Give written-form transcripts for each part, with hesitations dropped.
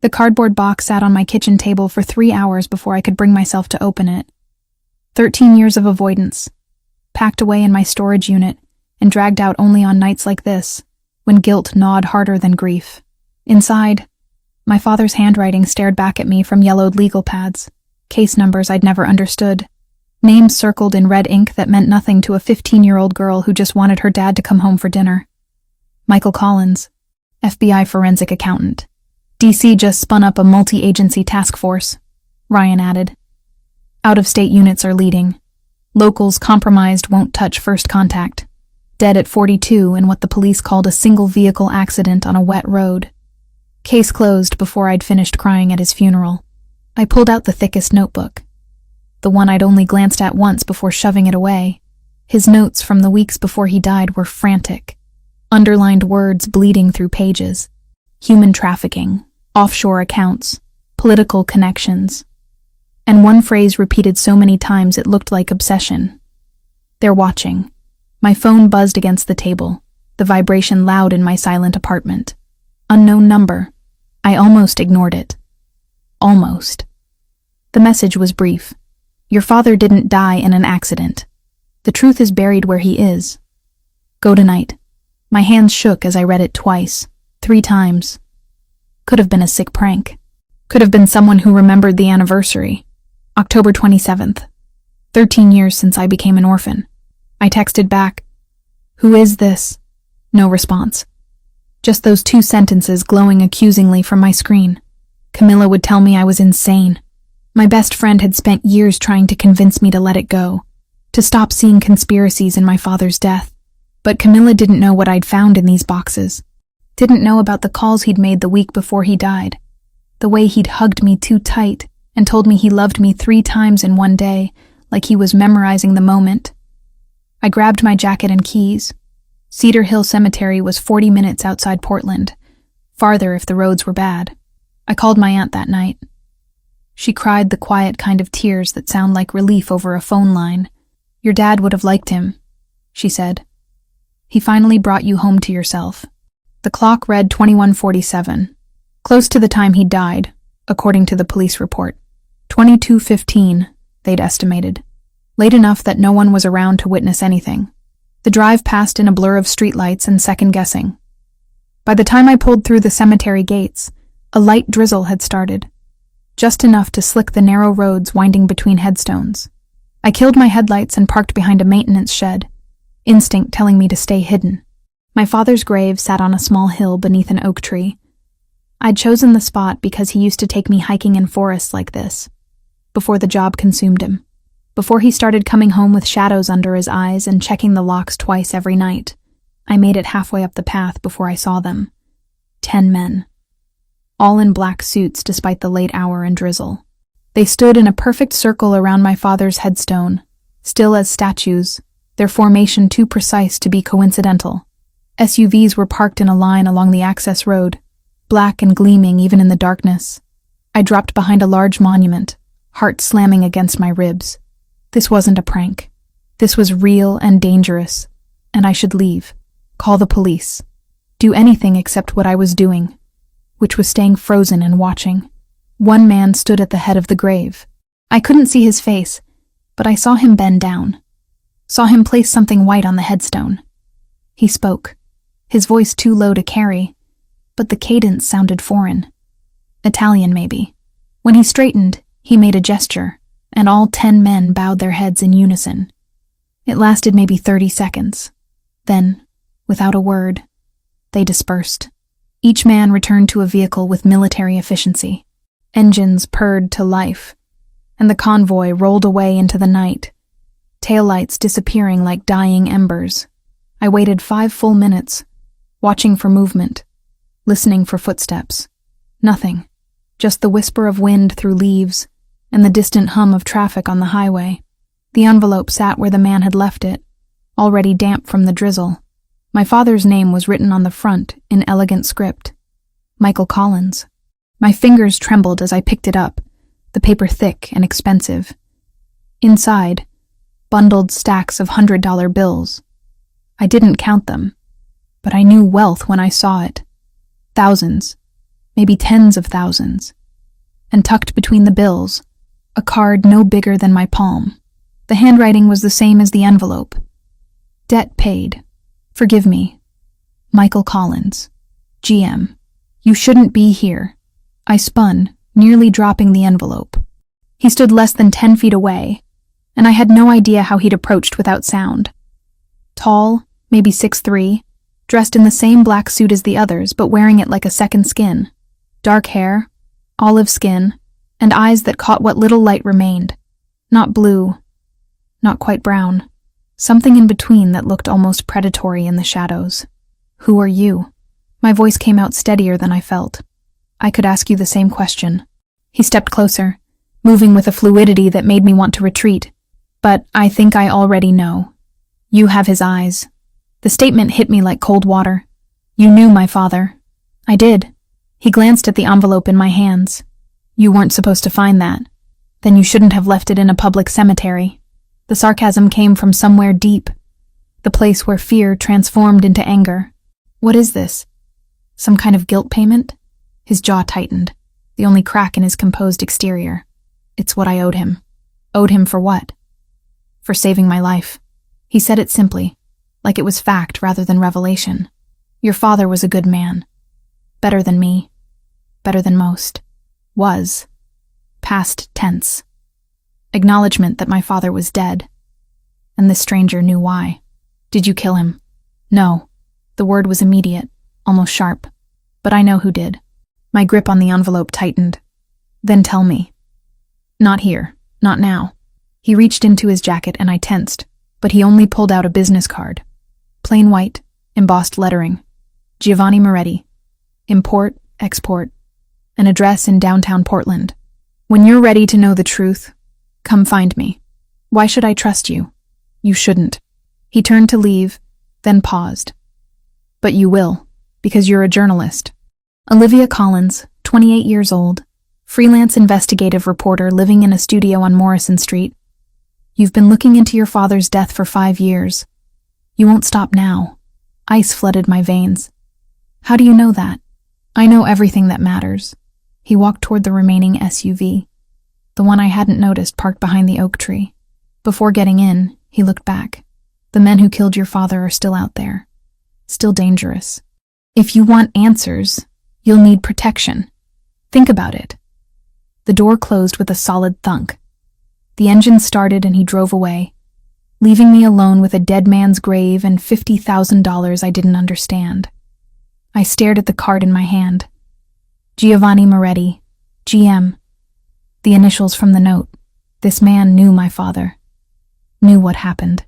The cardboard box sat on my kitchen table for 3 hours before I could bring myself to open it. 13 years of avoidance, packed away in my storage unit and dragged out only on nights like this, when guilt gnawed harder than grief. Inside, my father's handwriting stared back at me from yellowed legal pads, case numbers I'd never understood, names circled in red ink that meant nothing to a 15-year-old girl who just wanted her dad to come home for dinner. Michael Collins, FBI forensic accountant. DC just spun up a multi-agency task force, Ryan added. Out-of-state units are leading. Locals compromised won't touch first contact. Dead at 42 in what the police called a single-vehicle accident on a wet road. Case closed before I'd finished crying at his funeral. I pulled out the thickest notebook, the one I'd only glanced at once before shoving it away. His notes from the weeks before he died were frantic, underlined words bleeding through pages. Human trafficking, offshore accounts, political connections. And one phrase repeated so many times it looked like obsession. They're watching. My phone buzzed against the table, the vibration loud in my silent apartment. Unknown number. I almost ignored it. Almost. The message was brief. Your father didn't die in an accident. The truth is buried where he is. Go tonight. My hands shook as I read it twice, 3 times. Could have been a sick prank. Could have been someone who remembered the anniversary. October 27th. 13 years since I became an orphan. I texted back, "Who is this?" No response. Just those 2 sentences glowing accusingly from my screen. Camilla would tell me I was insane. My best friend had spent years trying to convince me to let it go, to stop seeing conspiracies in my father's death. But Camilla didn't know what I'd found in these boxes. Didn't know about the calls he'd made the week before he died. The way he'd hugged me too tight and told me he loved me 3 times in one day, like he was memorizing the moment. I grabbed my jacket and keys. Cedar Hill Cemetery was 40 minutes outside Portland, farther if the roads were bad. I called my aunt that night. She cried the quiet kind of tears that sound like relief over a phone line. "Your dad would have liked him," she said. "He finally brought you home to yourself." The clock read 21:47, close to the time he died, according to the police report. 22:15, they'd estimated. Late enough that no one was around to witness anything. The drive passed in a blur of streetlights and second-guessing. By the time I pulled through the cemetery gates, a light drizzle had started, just enough to slick the narrow roads winding between headstones. I killed my headlights and parked behind a maintenance shed, instinct telling me to stay hidden. My father's grave sat on a small hill beneath an oak tree. I'd chosen the spot because he used to take me hiking in forests like this, before the job consumed him. Before he started coming home with shadows under his eyes and checking the locks twice every night. I made it halfway up the path before I saw them. 10 men. All in black suits despite the late hour and drizzle. They stood in a perfect circle around my father's headstone, still as statues, their formation too precise to be coincidental. SUVs were parked in a line along the access road, black and gleaming even in the darkness. I dropped behind a large monument, heart slamming against my ribs. This wasn't a prank. This was real and dangerous, and I should leave, call the police, do anything except what I was doing, which was staying frozen and watching. One man stood at the head of the grave. I couldn't see his face, but I saw him bend down, saw him place something white on the headstone. He spoke, his voice too low to carry, but the cadence sounded foreign. Italian, maybe. When he straightened, he made a gesture, and all 10 men bowed their heads in unison. It lasted maybe 30 seconds. Then, without a word, they dispersed. Each man returned to a vehicle with military efficiency. Engines purred to life, and the convoy rolled away into the night, taillights disappearing like dying embers. I waited 5 full minutes, watching for movement, listening for footsteps. Nothing, just the whisper of wind through leaves, and the distant hum of traffic on the highway. The envelope sat where the man had left it, already damp from the drizzle. My father's name was written on the front in elegant script. Michael Collins. My fingers trembled as I picked it up, the paper thick and expensive. Inside, bundled stacks of $100 bills. I didn't count them, but I knew wealth when I saw it. Thousands. maybe tens of thousands. And tucked between the bills, a card no bigger than my palm. The handwriting was the same as the envelope. Debt paid. Forgive me. Michael Collins, GM. You shouldn't be here. I spun, nearly dropping the envelope. He stood less than 10 feet away, and I had no idea how he'd approached without sound. Tall, maybe 6'3", dressed in the same black suit as the others, but wearing it like a second skin. Dark hair, olive skin, and eyes that caught what little light remained. Not blue, not quite brown. Something in between that looked almost predatory in the shadows. Who are you? My voice came out steadier than I felt. I could ask you the same question. He stepped closer, moving with a fluidity that made me want to retreat. But I think I already know. You have his eyes. The statement hit me like cold water. You knew my father. I did. He glanced at the envelope in my hands. You weren't supposed to find that. Then you shouldn't have left it in a public cemetery. The sarcasm came from somewhere deep, the place where fear transformed into anger. What is this? Some kind of guilt payment? His jaw tightened, the only crack in his composed exterior. It's what I owed him. Owed him for what? For saving my life. He said it simply, like it was fact rather than revelation. Your father was a good man. Better than me. Better than most. Was. Past tense. Acknowledgement that my father was dead. And this stranger knew why. Did you kill him? No. The word was immediate, almost sharp. But I know who did. My grip on the envelope tightened. Then tell me. Not here. Not now. He reached into his jacket and I tensed, but he only pulled out a business card. Plain white, embossed lettering. Giovanni Moretti. Import, export. An address in downtown Portland. When you're ready to know the truth, come find me. Why should I trust you? You shouldn't. He turned to leave, then paused. But you will, because you're a journalist. Olivia Collins, 28 years old, freelance investigative reporter living in a studio on Morrison Street. You've been looking into your father's death for 5 years. You won't stop now. Ice flooded my veins. How do you know that? I know everything that matters. He walked toward the remaining SUV, the one I hadn't noticed parked behind the oak tree. Before getting in, he looked back. The men who killed your father are still out there. Still dangerous. If you want answers, you'll need protection. Think about it. The door closed with a solid thunk. The engine started and he drove away, leaving me alone with a dead man's grave and $50,000 I didn't understand. I stared at the card in my hand. Giovanni Moretti, GM. The initials from the note. This man knew my father. Knew what happened.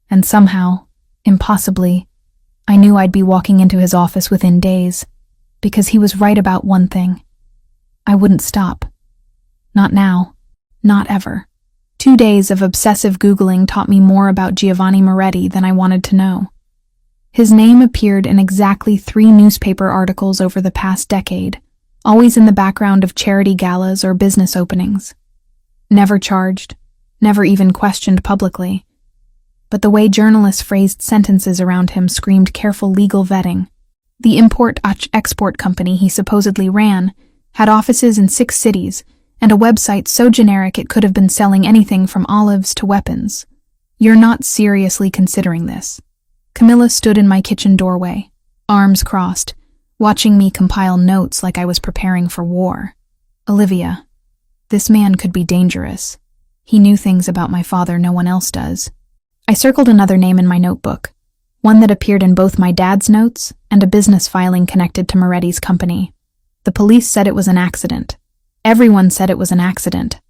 And somehow, impossibly, I knew I'd be walking into his office within days, because he was right about one thing. I wouldn't stop. Not now. Not ever. 2 days of obsessive Googling taught me more about Giovanni Moretti than I wanted to know. His name appeared in exactly 3 newspaper articles over the past decade, always in the background of charity galas or business openings. Never charged, never even questioned publicly. But the way journalists phrased sentences around him screamed careful legal vetting. The import-export company he supposedly ran had offices in 6 cities and a website so generic it could have been selling anything from olives to weapons. You're not seriously considering this. Camilla stood in my kitchen doorway, arms crossed, watching me compile notes like I was preparing for war. Olivia, this man could be dangerous. He knew things about my father no one else does. I circled another name in my notebook, one that appeared in both my dad's notes and a business filing connected to Moretti's company. The police said it was an accident. Everyone said it was an accident.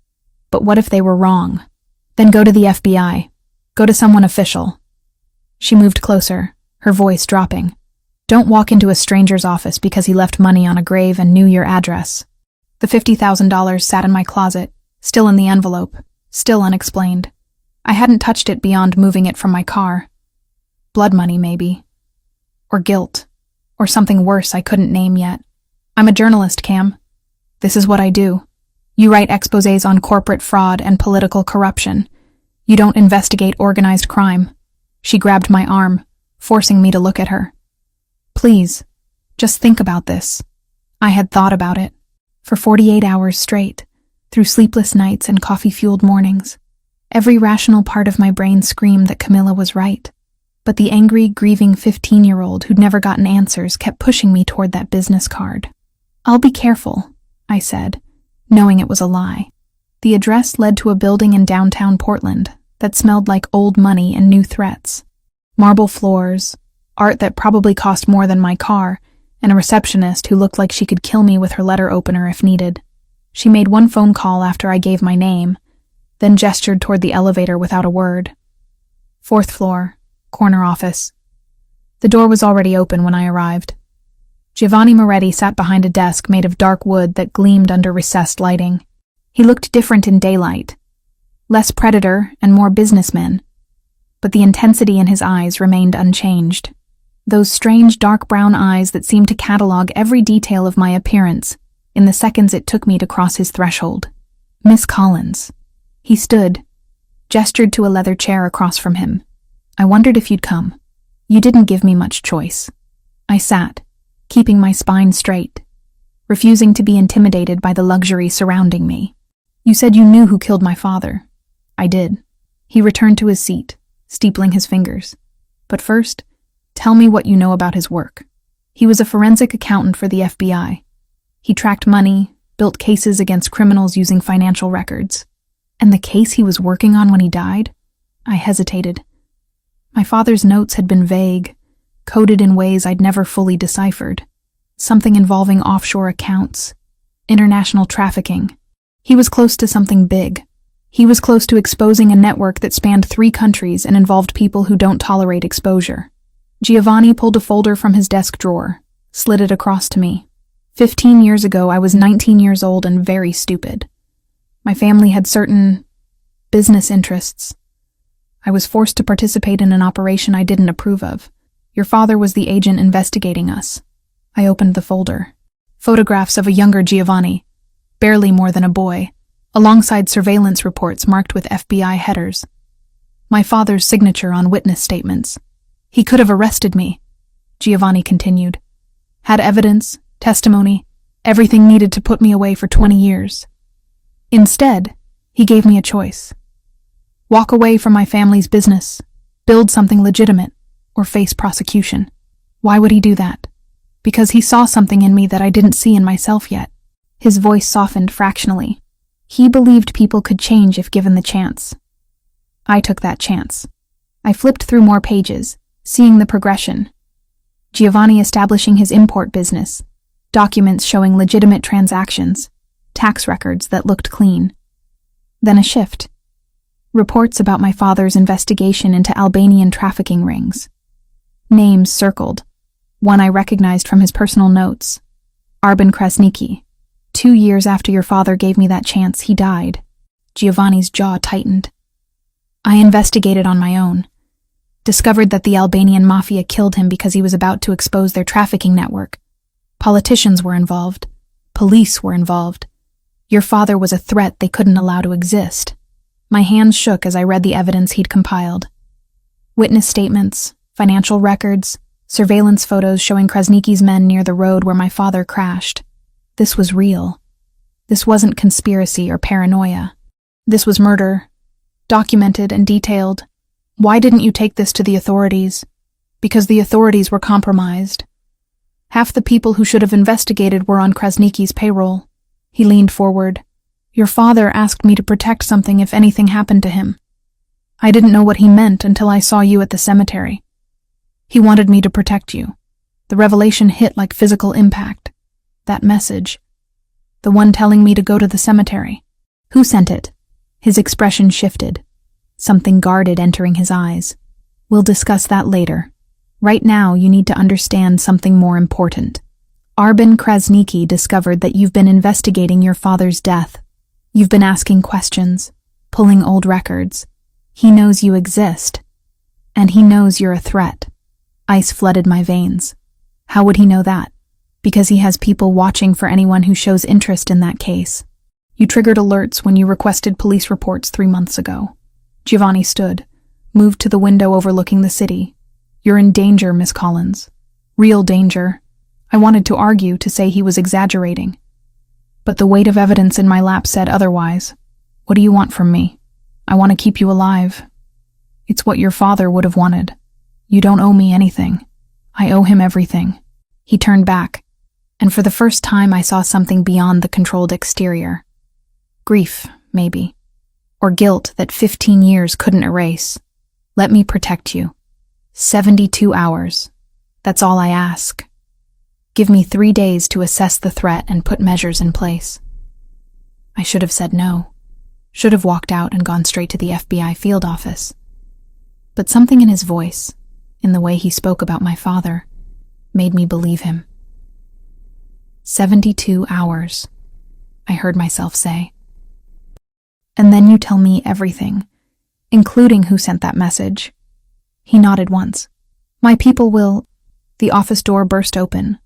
But what if they were wrong? Then go to the FBI. Go to someone official. She moved closer, her voice dropping. Don't walk into a stranger's office because he left money on a grave and knew your address. The $50,000 sat in my closet, still in the envelope, still unexplained. I hadn't touched it beyond moving it from my car. Blood money, maybe. Or guilt. Or something worse I couldn't name yet. I'm a journalist, Cam. This is what I do. You write exposés on corporate fraud and political corruption. You don't investigate organized crime. She grabbed my arm, forcing me to look at her. Please, just think about this. I had thought about it. For 48 hours straight, through sleepless nights and coffee-fueled mornings. Every rational part of my brain screamed that Camilla was right. But the angry, grieving 15-year-old who'd never gotten answers kept pushing me toward that business card. "I'll be careful," I said, knowing it was a lie. The address led to a building in downtown Portland that smelled like old money and new threats. Marble floors, art that probably cost more than my car, and a receptionist who looked like she could kill me with her letter opener if needed. She made one phone call after I gave my name, then gestured toward the elevator without a word. 4th floor, corner office. The door was already open when I arrived. Giovanni Moretti sat behind a desk made of dark wood that gleamed under recessed lighting. He looked different in daylight, less predator and more businessman, but the intensity in his eyes remained unchanged. Those strange dark brown eyes that seemed to catalog every detail of my appearance in the seconds it took me to cross his threshold. "Miss Collins." He stood, gestured to a leather chair across from him. "I wondered if you'd come. You didn't give me much choice." I sat, keeping my spine straight, refusing to be intimidated by the luxury surrounding me. "You said you knew who killed my father." "I did." He returned to his seat, steepling his fingers. "But first, tell me what you know about his work." He was a forensic accountant for the FBI. He tracked money, built cases against criminals using financial records. And the case he was working on when he died? I hesitated. My father's notes had been vague, coded in ways I'd never fully deciphered. Something involving offshore accounts, international trafficking. He was close to something big. He was close to exposing a network that spanned 3 countries and involved people who don't tolerate exposure. Giovanni pulled a folder from his desk drawer, slid it across to me. 15 years ago, I was 19 years old and very stupid. My family had certain business interests. I was forced to participate in an operation I didn't approve of. Your father was the agent investigating us. I opened the folder. Photographs of a younger Giovanni, barely more than a boy, alongside surveillance reports marked with FBI headers. My father's signature on witness statements. "He could have arrested me," Giovanni continued. "Had evidence, testimony, everything needed to put me away for 20 years. Instead, he gave me a choice. Walk away from my family's business, build something legitimate, or face prosecution. Why would he do that? Because he saw something in me that I didn't see in myself yet." His voice softened fractionally. He believed people could change if given the chance. I took that chance. I flipped through more pages, seeing the progression. Giovanni establishing his import business, documents showing legitimate transactions, tax records that looked clean. Then a shift. Reports about my father's investigation into Albanian trafficking rings. Names circled. One I recognized from his personal notes. Arben Krasniqi. 2 years after your father gave me that chance, he died. Giovanni's jaw tightened. I investigated on my own. Discovered that the Albanian mafia killed him because he was about to expose their trafficking network. Politicians were involved. Police were involved. Your father was a threat they couldn't allow to exist. My hands shook as I read the evidence he'd compiled. Witness statements, financial records, surveillance photos showing Krasniqi's men near the road where my father crashed. This was real. This wasn't conspiracy or paranoia. This was murder, documented and detailed. Why didn't you take this to the authorities? Because the authorities were compromised. Half the people who should have investigated were on Krasniqi's payroll. He leaned forward. Your father asked me to protect something if anything happened to him. I didn't know what he meant until I saw you at the cemetery. He wanted me to protect you. The revelation hit like physical impact. That message. The one telling me to go to the cemetery. Who sent it? His expression shifted. Something guarded entering his eyes. We'll discuss that later. Right now, you need to understand something more important. Arben Krasniqi discovered that you've been investigating your father's death. You've been asking questions, pulling old records. He knows you exist. And he knows you're a threat. Ice flooded my veins. How would he know that? Because he has people watching for anyone who shows interest in that case. You triggered alerts when you requested police reports 3 months ago. Giovanni stood, moved to the window overlooking the city. You're in danger, Miss Collins. Real danger. I wanted to argue, to say he was exaggerating. But the weight of evidence in my lap said otherwise. What do you want from me? I want to keep you alive. It's what your father would have wanted. You don't owe me anything. I owe him everything. He turned back, and for the first time I saw something beyond the controlled exterior. Grief, maybe. Or guilt that 15 years couldn't erase. Let me protect you. 72 hours. That's all I ask. Give me 3 days to assess the threat and put measures in place. I should have said no. Should have walked out and gone straight to the FBI field office. But something in his voice, in the way he spoke about my father, made me believe him. 72 hours, I heard myself say. And then you tell me everything, including who sent that message. He nodded once. My people will... The office door burst open.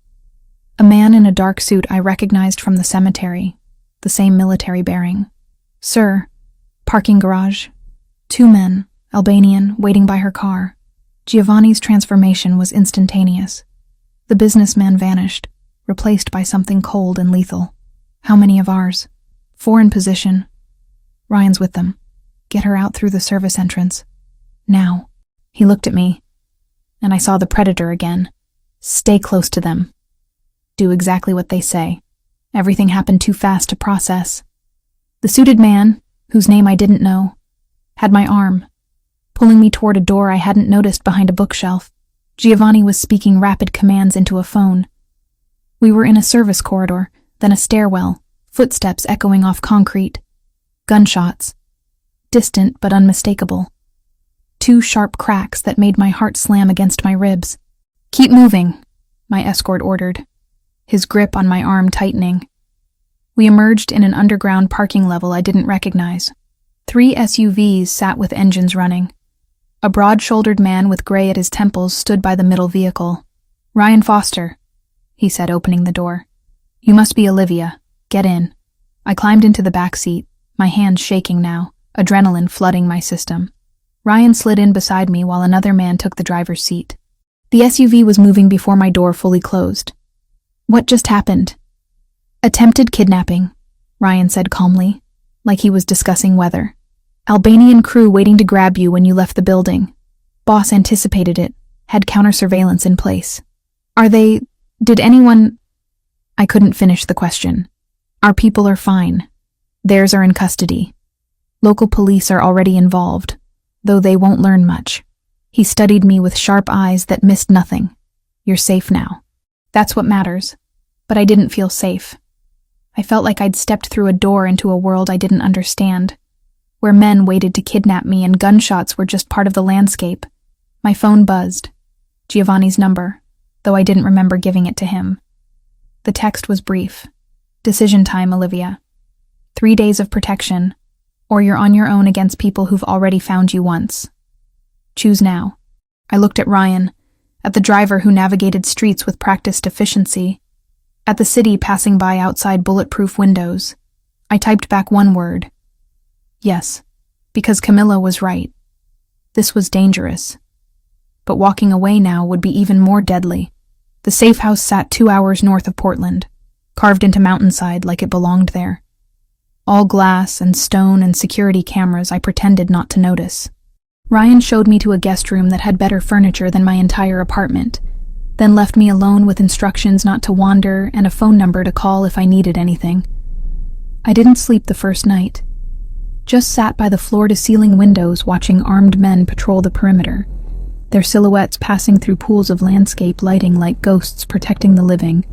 A man in a dark suit I recognized from the cemetery, the same military bearing. Sir, parking garage. 2 men, Albanian, waiting by her car. Giovanni's transformation was instantaneous. The businessman vanished, replaced by something cold and lethal. How many of ours? 4 in position. Ryan's with them. Get her out through the service entrance. Now. He looked at me, and I saw the predator again. Stay close to them. Do exactly what they say. Everything happened too fast to process. The suited man, whose name I didn't know, had my arm, pulling me toward a door I hadn't noticed behind a bookshelf. Giovanni was speaking rapid commands into a phone. We were in a service corridor, then a stairwell, footsteps echoing off concrete. Gunshots. Distant but unmistakable. 2 sharp cracks that made my heart slam against my ribs. Keep moving, my escort ordered, his grip on my arm tightening. We emerged in an underground parking level I didn't recognize. 3 SUVs sat with engines running. A broad-shouldered man with gray at his temples stood by the middle vehicle. Ryan Foster, he said, opening the door. You must be Olivia. Get in. I climbed into the back seat, my hands shaking now, adrenaline flooding my system. Ryan slid in beside me while another man took the driver's seat. The SUV was moving before my door fully closed. What just happened? Attempted kidnapping, Ryan said calmly, like he was discussing weather. Albanian crew waiting to grab you when you left the building. Boss anticipated it, had counter-surveillance in place. Did anyone... I couldn't finish the question. Our people are fine. Theirs are in custody. Local police are already involved, though they won't learn much. He studied me with sharp eyes that missed nothing. You're safe now. That's what matters. But I didn't feel safe. I felt like I'd stepped through a door into a world I didn't understand, where men waited to kidnap me and gunshots were just part of the landscape. My phone buzzed. Giovanni's number, though I didn't remember giving it to him. The text was brief. Decision time, Olivia. 3 days of protection, or you're on your own against people who've already found you once. Choose now. I looked at Ryan, at the driver who navigated streets with practiced efficiency, at the city passing by outside bulletproof windows. I typed back one word. Yes, because Camilla was right. This was dangerous. But walking away now would be even more deadly. The safe house sat 2 hours north of Portland, carved into mountainside like it belonged there. All glass and stone and security cameras I pretended not to notice. Ryan showed me to a guest room that had better furniture than my entire apartment, then left me alone with instructions not to wander and a phone number to call if I needed anything. I didn't sleep the first night. Just sat by the floor-to-ceiling windows watching armed men patrol the perimeter, their silhouettes passing through pools of landscape lighting like ghosts protecting the living.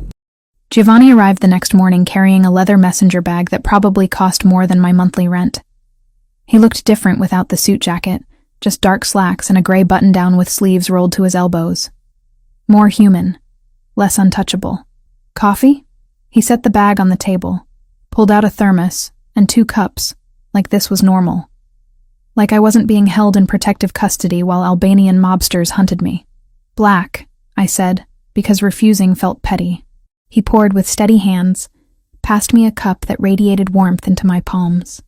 Giovanni arrived the next morning carrying a leather messenger bag that probably cost more than my monthly rent. He looked different without the suit jacket, just dark slacks and a gray button-down with sleeves rolled to his elbows. More human, less untouchable. Coffee? He set the bag on the table, pulled out a thermos and 2 cups, like this was normal. Like I wasn't being held in protective custody while Albanian mobsters hunted me. Black, I said, because refusing felt petty. He poured with steady hands, passed me a cup that radiated warmth into my palms.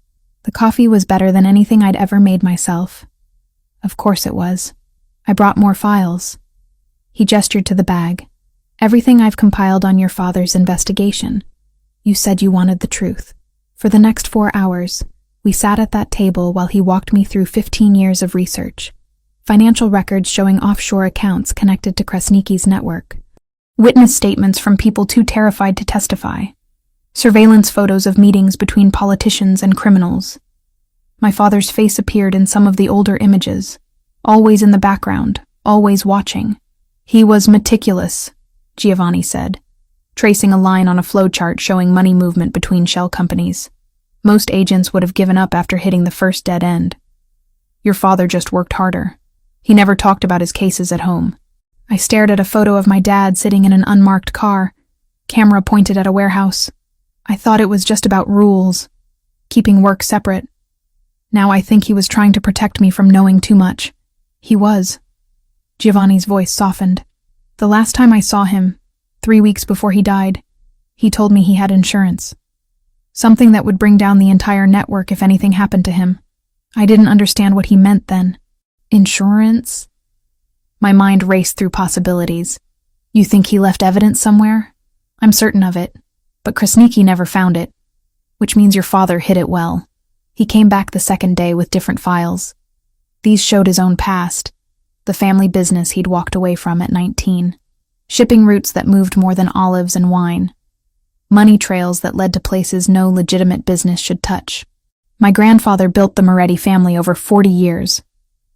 The coffee was better than anything I'd ever made myself. Of course it was. I brought more files. He gestured to the bag. Everything I've compiled on your father's investigation. You said you wanted the truth. For the next 4 hours, we sat at that table while he walked me through 15 years of research. Financial records showing offshore accounts connected to Krasniki's network. Witness statements from people too terrified to testify. Surveillance photos of meetings between politicians and criminals. My father's face appeared in some of the older images, always in the background, always watching. He was meticulous, Giovanni said, tracing a line on a flowchart showing money movement between shell companies. Most agents would have given up after hitting the first dead end. Your father just worked harder. He never talked about his cases at home. I stared at a photo of my dad sitting in an unmarked car, camera pointed at a warehouse. I thought it was just about rules, keeping work separate. Now I think he was trying to protect me from knowing too much. He was. Giovanni's voice softened. The last time I saw him, 3 weeks before he died, he told me he had insurance. Something that would bring down the entire network if anything happened to him. I didn't understand what he meant then. Insurance? My mind raced through possibilities. You think he left evidence somewhere? I'm certain of it, but Krasniki never found it, which means your father hid it well. He came back the second day with different files. These showed his own past, the family business he'd walked away from at 19, shipping routes that moved more than olives and wine, money trails that led to places no legitimate business should touch. My grandfather built the Moretti family over 40 years,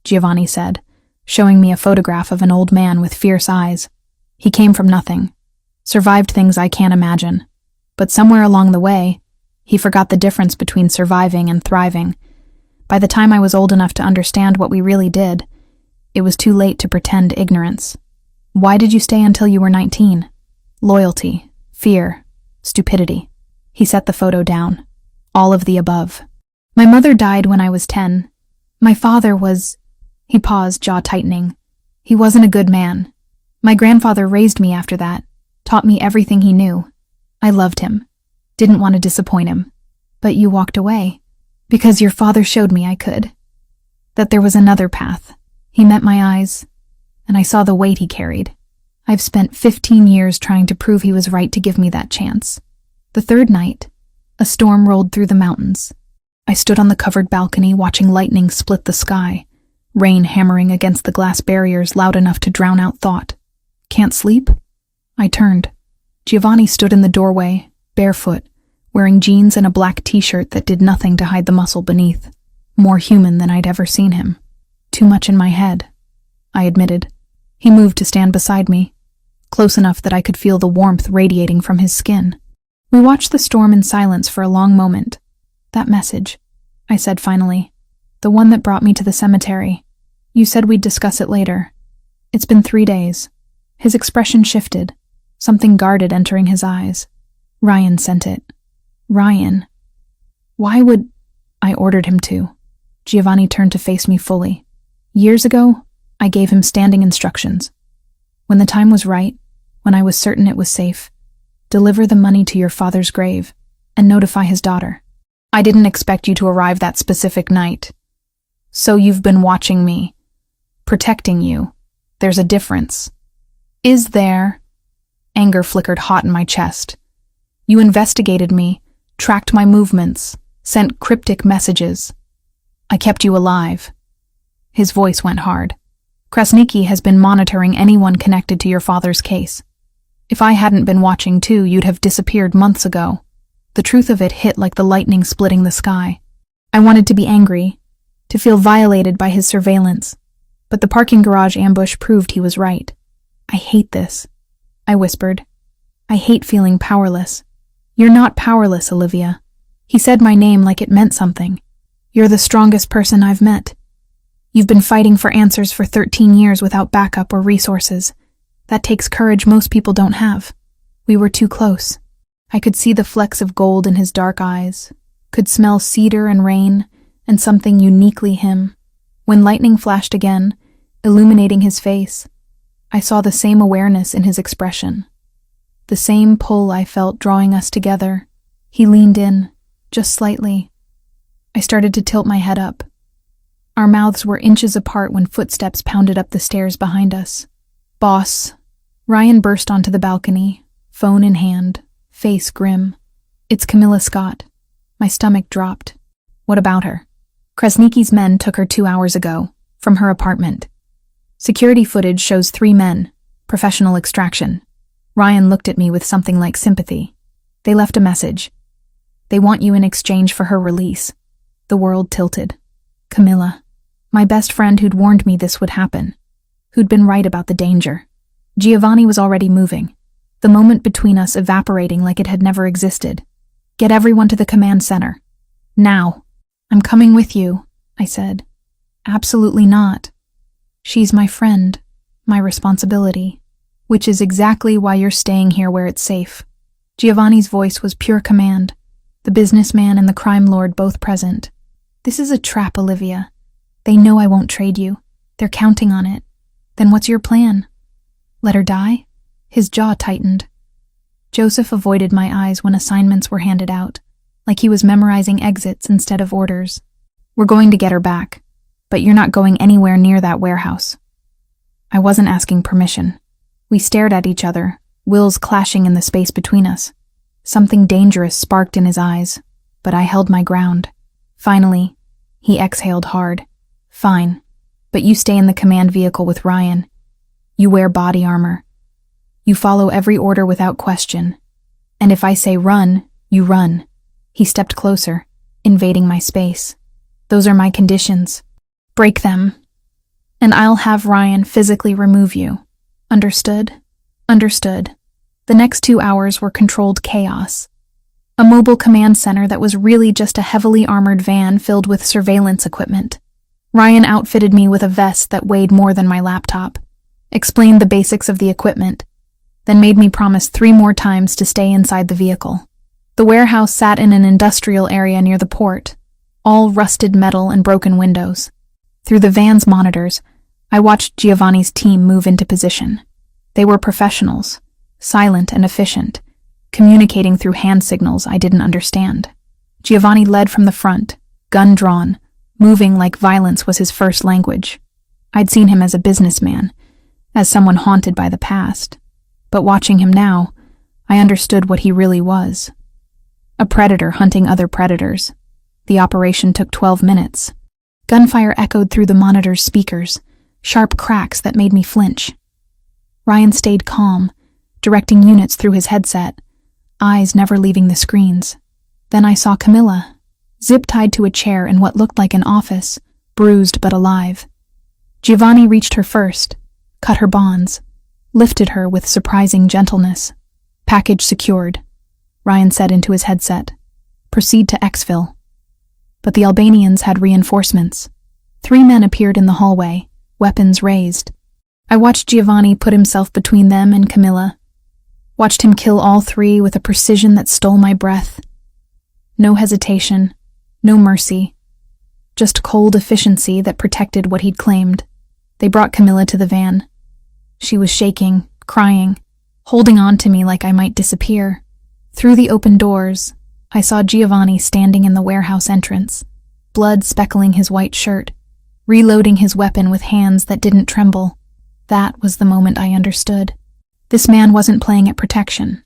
Giovanni said, showing me a photograph of an old man with fierce eyes. He came from nothing, survived things I can't imagine, but somewhere along the way, he forgot the difference between surviving and thriving. By the time I was old enough to understand what we really did, it was too late to pretend ignorance. Why did you stay until you were 19? Loyalty, fear, stupidity. He set the photo down. All of the above. My mother died when I was 10. My father was... He paused, jaw tightening. He wasn't a good man. My grandfather raised me after that, taught me everything he knew. I loved him. Didn't want to disappoint him. But you walked away. Because your father showed me I could. That there was another path. He met my eyes, and I saw the weight he carried. I've spent 15 years trying to prove he was right to give me that chance. The third night, a storm rolled through the mountains. I stood on the covered balcony watching lightning split the sky, rain hammering against the glass barriers loud enough to drown out thought. Can't sleep? I turned. Giovanni stood in the doorway, barefoot, wearing jeans and a black t-shirt that did nothing to hide the muscle beneath. More human than I'd ever seen him. Too much in my head, I admitted. He moved to stand beside me, close enough that I could feel the warmth radiating from his skin. We watched the storm in silence for a long moment. That message, I said finally. The one that brought me to the cemetery. You said we'd discuss it later. It's been 3 days. His expression shifted, something guarded entering his eyes. Ryan sent it. Ryan. Why would... I ordered him to. Giovanni turned to face me fully. Years ago, I gave him standing instructions. When the time was right, when I was certain it was safe, deliver the money to your father's grave and notify his daughter. I didn't expect you to arrive that specific night. So you've been watching me, protecting you. There's a difference. Is there? Anger flickered hot in my chest. You investigated me, tracked my movements, sent cryptic messages. I kept you alive. His voice went hard. Krasniki has been monitoring anyone connected to your father's case. If I hadn't been watching too, you'd have disappeared months ago. The truth of it hit like the lightning splitting the sky. I wanted to be angry, to feel violated by his surveillance, but the parking garage ambush proved he was right. I hate this, I whispered. I hate feeling powerless. You're not powerless, Olivia. He said my name like it meant something. You're the strongest person I've met. You've been fighting for answers for 13 years without backup or resources. That takes courage most people don't have. We were too close. I could see the flecks of gold in his dark eyes, could smell cedar and rain, and something uniquely him. When lightning flashed again, illuminating his face, I saw the same awareness in his expression. The same pull I felt drawing us together. He leaned in, just slightly. I started to tilt my head up. Our mouths were inches apart when footsteps pounded up the stairs behind us. Boss, Ryan burst onto the balcony, phone in hand, face grim. "It's Camilla Scott." My stomach dropped. "What about her?" "Kresnicki's men took her 2 hours ago, from her apartment. Security footage shows 3 men, professional extraction." Ryan looked at me with something like sympathy. "They left a message. They want you in exchange for her release." The world tilted. Camilla. My best friend who'd warned me this would happen. Who'd been right about the danger. Giovanni was already moving. The moment between us evaporating like it had never existed. "Get everyone to the command center. Now." "I'm coming with you," I said. "Absolutely not. She's my friend, my responsibility. Which is exactly why you're staying here where it's safe." Giovanni's voice was pure command, the businessman and the crime lord both present. "This is a trap, Olivia. They know I won't trade you. They're counting on it. Then what's your plan? Let her die?" His jaw tightened. Joseph avoided my eyes when assignments were handed out, like he was memorizing exits instead of orders. "We're going to get her back, but you're not going anywhere near that warehouse." I wasn't asking permission. We stared at each other, wills clashing in the space between us. Something dangerous sparked in his eyes, but I held my ground. Finally, he exhaled hard. "Fine, but you stay in the command vehicle with Ryan. You wear body armor. You follow every order without question. And if I say run, you run." He stepped closer, invading my space. "Those are my conditions. Break them, and I'll have Ryan physically remove you. Understood?" "Understood." The next 2 hours were controlled chaos. A mobile command center that was really just a heavily armored van filled with surveillance equipment. Ryan outfitted me with a vest that weighed more than my laptop, explained the basics of the equipment, then made me promise 3 more times to stay inside the vehicle. The warehouse sat in an industrial area near the port, all rusted metal and broken windows. Through the van's monitors, I watched Giovanni's team move into position. They were professionals, silent and efficient, communicating through hand signals I didn't understand. Giovanni led from the front, gun drawn, moving like violence was his first language. I'd seen him as a businessman, as someone haunted by the past. But watching him now, I understood what he really was. A predator hunting other predators. The operation took 12 minutes. Gunfire echoed through the monitor's speakers, sharp cracks that made me flinch. Ryan stayed calm, directing units through his headset, eyes never leaving the screens. Then I saw Camilla, zip-tied to a chair in what looked like an office, bruised but alive. Giovanni reached her first, cut her bonds, lifted her with surprising gentleness. "Package secured," Ryan said into his headset. "Proceed to exfil." But the Albanians had reinforcements. 3 men appeared in the hallway, weapons raised. I watched Giovanni put himself between them and Camilla. Watched him kill all 3 with a precision that stole my breath. No hesitation, no mercy. Just cold efficiency that protected what he'd claimed. They brought Camilla to the van. She was shaking, crying, holding on to me like I might disappear. Through the open doors, I saw Giovanni standing in the warehouse entrance, blood speckling his white shirt, reloading his weapon with hands that didn't tremble. That was the moment I understood. This man wasn't playing at protection.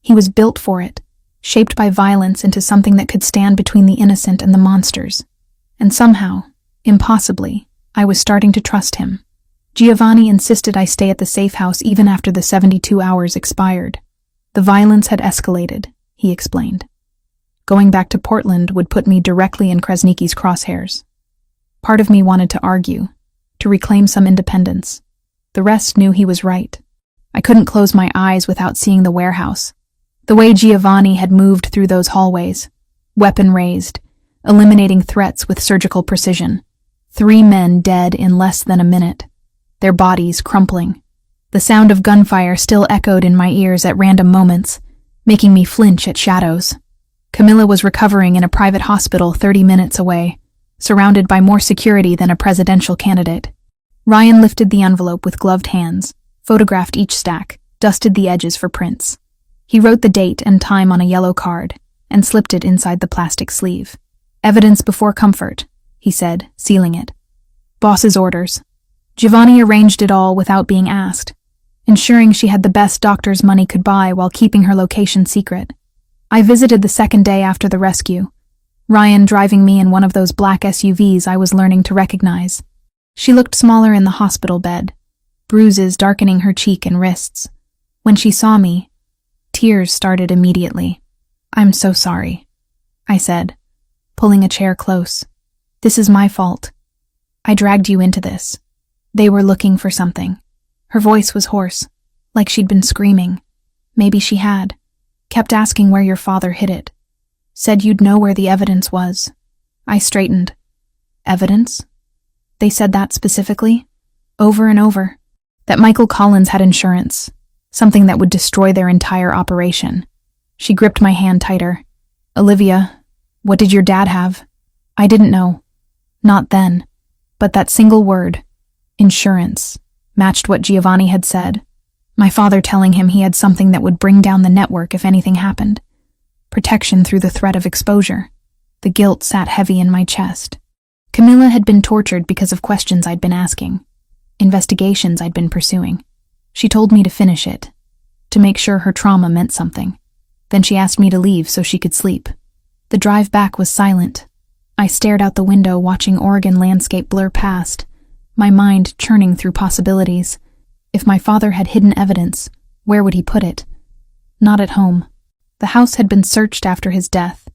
He was built for it, shaped by violence into something that could stand between the innocent and the monsters. And somehow, impossibly, I was starting to trust him. Giovanni insisted I stay at the safe house even after the 72 hours expired. The violence had escalated, he explained. Going back to Portland would put me directly in Kresnicki's crosshairs. Part of me wanted to argue, to reclaim some independence. The rest knew he was right. I couldn't close my eyes without seeing the warehouse. The way Giovanni had moved through those hallways, weapon raised, eliminating threats with surgical precision. 3 men dead in less than a minute, their bodies crumpling. The sound of gunfire still echoed in my ears at random moments, making me flinch at shadows. Camilla was recovering in a private hospital 30 minutes away, surrounded by more security than a presidential candidate. Ryan lifted the envelope with gloved hands, photographed each stack, dusted the edges for prints. He wrote the date and time on a yellow card and slipped it inside the plastic sleeve. "Evidence before comfort," he said, sealing it. "Boss's orders." Giovanni arranged it all without being asked. ensuring she had the best doctors money could buy while keeping her location secret. I visited the second day after the rescue, Ryan driving me in one of those black SUVs I was learning to recognize. She looked smaller in the hospital bed, bruises darkening her cheek and wrists. When she saw me, tears started immediately. "I'm so sorry," I said, pulling a chair close. "This is my fault. I dragged you into this. They were looking for something." Her voice was hoarse, like she'd been screaming. Maybe she had. "Kept asking where your father hid it. Said you'd know where the evidence was." I straightened. "Evidence?" They said that specifically? Over and over. That Michael Collins had insurance, something that would destroy their entire operation. She gripped my hand tighter. "Olivia, what did your dad have?" I didn't know. Not then. But that single word, insurance, matched what Giovanni had said. My father telling him he had something that would bring down the network if anything happened. Protection through the threat of exposure. The guilt sat heavy in my chest. Camilla had been tortured because of questions I'd been asking, investigations I'd been pursuing. She told me to finish it, to make sure her trauma meant something. Then she asked me to leave so she could sleep. The drive back was silent. I stared out the window watching Oregon landscape blur past, my mind churning through possibilities. If my father had hidden evidence, where would he put it? Not at home. The house had been searched after his death,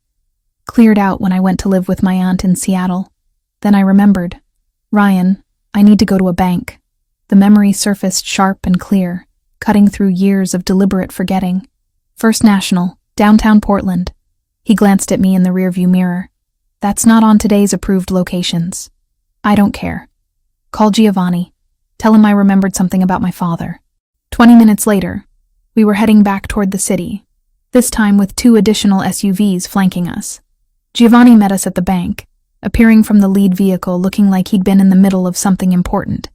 cleared out when I went to live with my aunt in Seattle. Then I remembered. "Ryan, I need to go to a bank." The memory surfaced sharp and clear, cutting through years of deliberate forgetting. "First National, downtown Portland." He glanced at me in the rearview mirror. "That's not on today's approved locations." "I don't care. Call Giovanni. Tell him I remembered something about my father." 20 minutes later, we were heading back toward the city, this time with 2 additional SUVs flanking us. Giovanni met us at the bank, appearing from the lead vehicle looking like he'd been in the middle of something important.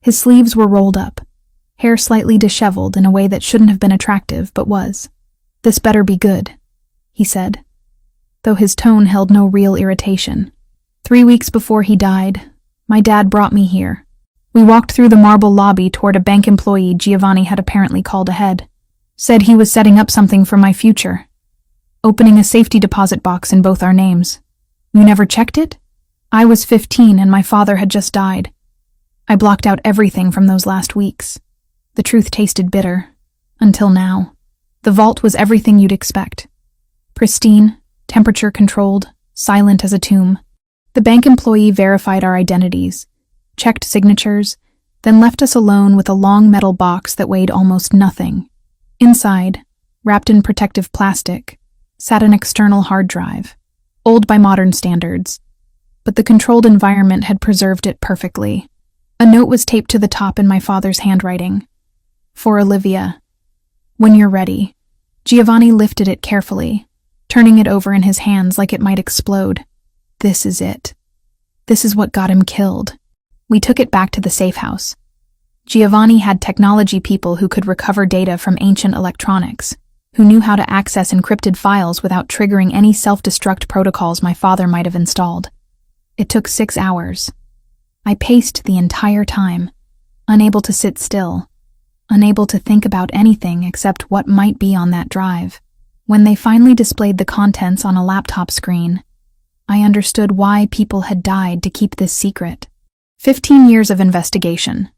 His sleeves were rolled up, hair slightly disheveled in a way that shouldn't have been attractive but was. "This better be good," he said, though his tone held no real irritation. 3 weeks before he died, my dad brought me here. We walked through the marble lobby toward a bank employee Giovanni had apparently called ahead. Said he was setting up something for my future, opening a safety deposit box in both our names. "You never checked it?" I was 15 and my father had just died. I blocked out everything from those last weeks. The truth tasted bitter. Until now. The vault was everything you'd expect. Pristine, temperature-controlled, silent as a tomb. The bank employee verified our identities, checked signatures, then left us alone with a long metal box that weighed almost nothing. Inside, wrapped in protective plastic, sat an external hard drive, old by modern standards, but the controlled environment had preserved it perfectly. A note was taped to the top in my father's handwriting. "For Olivia. When you're ready." Giovanni lifted it carefully, turning it over in his hands like it might explode. "This is it. This is what got him killed." We took it back to the safe house. Giovanni had technology people who could recover data from ancient electronics, who knew how to access encrypted files without triggering any self-destruct protocols my father might have installed. It took 6 hours. I paced the entire time, unable to sit still, unable to think about anything except what might be on that drive. When they finally displayed the contents on a laptop screen, I understood why people had died to keep this secret. 15 years of investigation.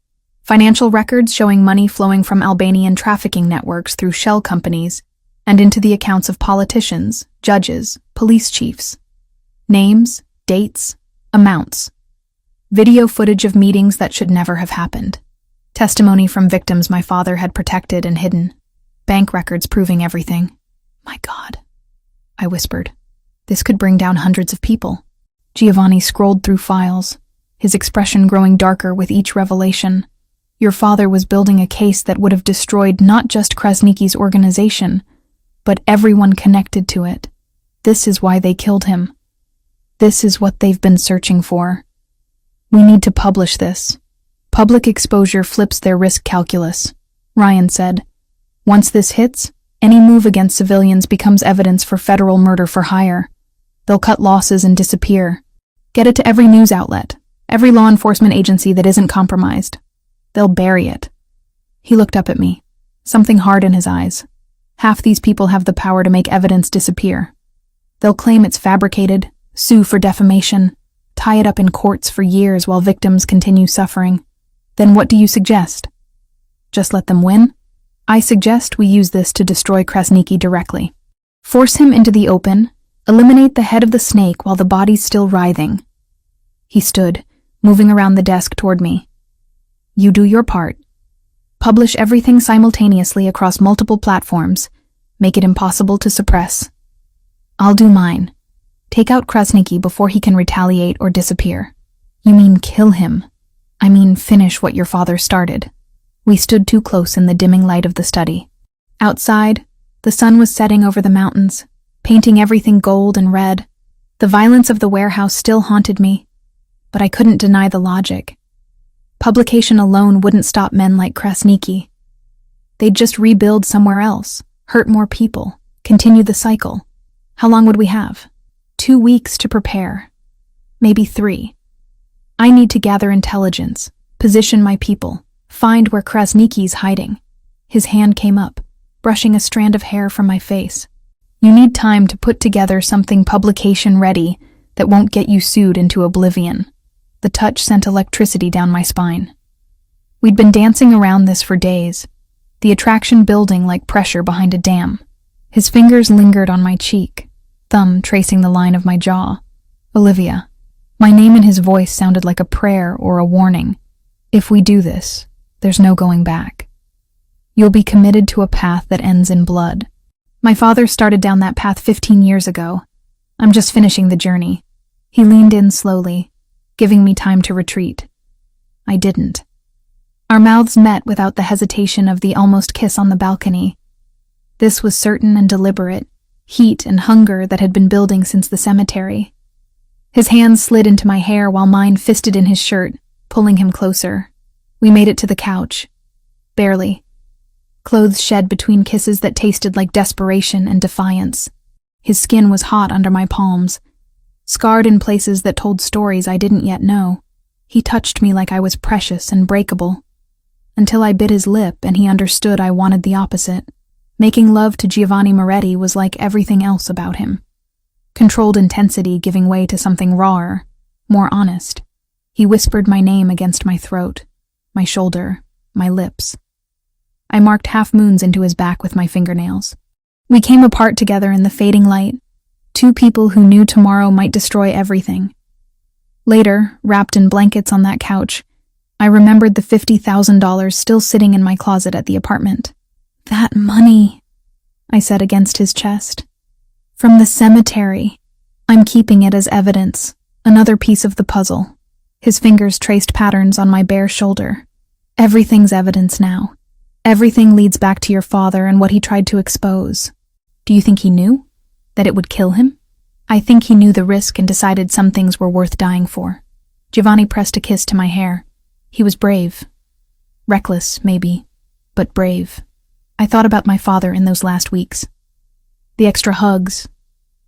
Financial records showing money flowing from Albanian trafficking networks through shell companies and into the accounts of politicians, judges, police chiefs. Names, dates, amounts. Video footage of meetings that should never have happened. Testimony from victims my father had protected and hidden. Bank records proving everything. "My God," I whispered. "This could bring down hundreds of people." Giovanni scrolled through files, his expression growing darker with each revelation. "Your father was building a case that would have destroyed not just Krasniki's organization, but everyone connected to it. This is why they killed him. This is what they've been searching for. We need to publish this. Public exposure flips their risk calculus," Ryan said. "Once this hits, any move against civilians becomes evidence for federal murder for hire. They'll cut losses and disappear. Get it to every news outlet, every law enforcement agency that isn't compromised. They'll bury it." He looked up at me, something hard in his eyes. Half these people have the power to make evidence disappear. They'll claim it's fabricated, sue for defamation, tie it up in courts for years while victims continue suffering. Then what do you suggest? Just let them win? I suggest we use this to destroy Krasniki directly. Force him into the open, eliminate the head of the snake while the body's still writhing. He stood, moving around the desk toward me. You do your part. Publish everything simultaneously across multiple platforms. Make it impossible to suppress. I'll do mine. Take out Krasniki before he can retaliate or disappear. You mean kill him? I mean finish what your father started. We stood too close in the dimming light of the study. Outside, the sun was setting over the mountains, painting everything gold and red. The violence of the warehouse still haunted me, but I couldn't deny the logic. Publication alone wouldn't stop men like Krasniki. They'd just rebuild somewhere else, hurt more people, continue the cycle. How long would we have? 2 weeks to prepare. Maybe 3. I need to gather intelligence, position my people, find where Krasniki's hiding. His hand came up, brushing a strand of hair from my face. You need time to put together something publication ready that won't get you sued into oblivion. The touch sent electricity down my spine. We'd been dancing around this for days, the attraction building like pressure behind a dam. His fingers lingered on my cheek, thumb tracing the line of my jaw. Olivia. My name in his voice sounded like a prayer or a warning. If we do this, there's no going back. You'll be committed to a path that ends in blood. My father started down that path 15 years ago. I'm just finishing the journey. He leaned in slowly, giving me time to retreat. I didn't. Our mouths met without the hesitation of the almost kiss on the balcony. This was certain and deliberate, heat and hunger that had been building since the cemetery. His hands slid into my hair while mine fisted in his shirt, pulling him closer. We made it to the couch. Barely. Clothes shed between kisses that tasted like desperation and defiance. His skin was hot under my palms, scarred in places that told stories I didn't yet know. He touched me like I was precious and breakable, until I bit his lip and he understood I wanted the opposite. Making love to Giovanni Moretti was like everything else about him. Controlled intensity giving way to something rawer, more honest. He whispered my name against my throat, my shoulder, my lips. I marked half moons into his back with my fingernails. We came apart together in the fading light, 2 people who knew tomorrow might destroy everything. Later, wrapped in blankets on that couch, I remembered the $50,000 still sitting in my closet at the apartment. That money, I said against his chest. From the cemetery. I'm keeping it as evidence, another piece of the puzzle. His fingers traced patterns on my bare shoulder. Everything's evidence now. Everything leads back to your father and what he tried to expose. Do you think he knew? That it would kill him? I think he knew the risk and decided some things were worth dying for. Giovanni pressed a kiss to my hair. He was brave. Reckless, maybe, but brave. I thought about my father in those last weeks. The extra hugs,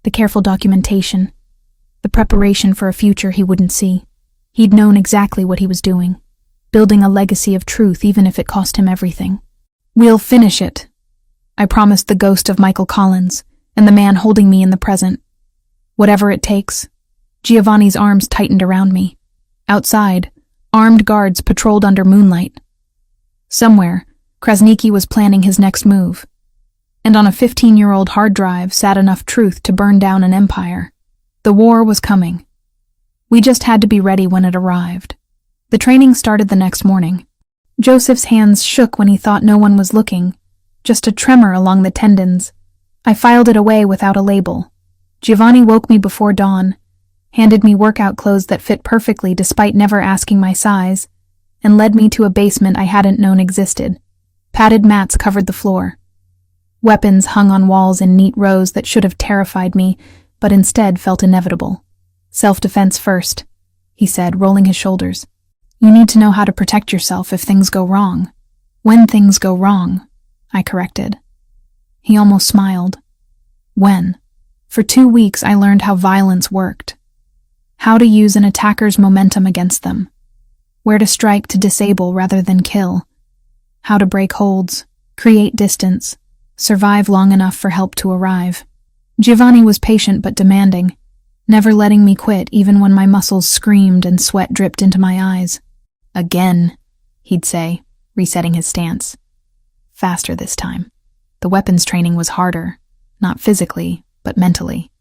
the careful documentation, the preparation for a future he wouldn't see. He'd known exactly what he was doing, building a legacy of truth even if it cost him everything. We'll finish it, I promised the ghost of Michael Collins and the man holding me in the present. Whatever it takes. Giovanni's arms tightened around me. Outside, armed guards patrolled under moonlight. Somewhere, Krasniki was planning his next move. And on a 15-year-old hard drive sat enough truth to burn down an empire. The war was coming. We just had to be ready when it arrived. The training started the next morning. Joseph's hands shook when he thought no one was looking, just a tremor along the tendons. I filed it away without a label. Giovanni woke me before dawn, handed me workout clothes that fit perfectly despite never asking my size, and led me to a basement I hadn't known existed. Padded mats covered the floor. Weapons hung on walls in neat rows that should have terrified me, but instead felt inevitable. Self-defense first, he said, rolling his shoulders. You need to know how to protect yourself if things go wrong. When things go wrong, I corrected. He almost smiled. When? For 2 weeks I learned how violence worked. How to use an attacker's momentum against them. Where to strike to disable rather than kill. how to break holds, create distance, survive long enough for help to arrive. Giovanni was patient but demanding, never letting me quit even when my muscles screamed and sweat dripped into my eyes. Again, he'd say, resetting his stance. Faster this time. The weapons training was harder, not physically, but mentally.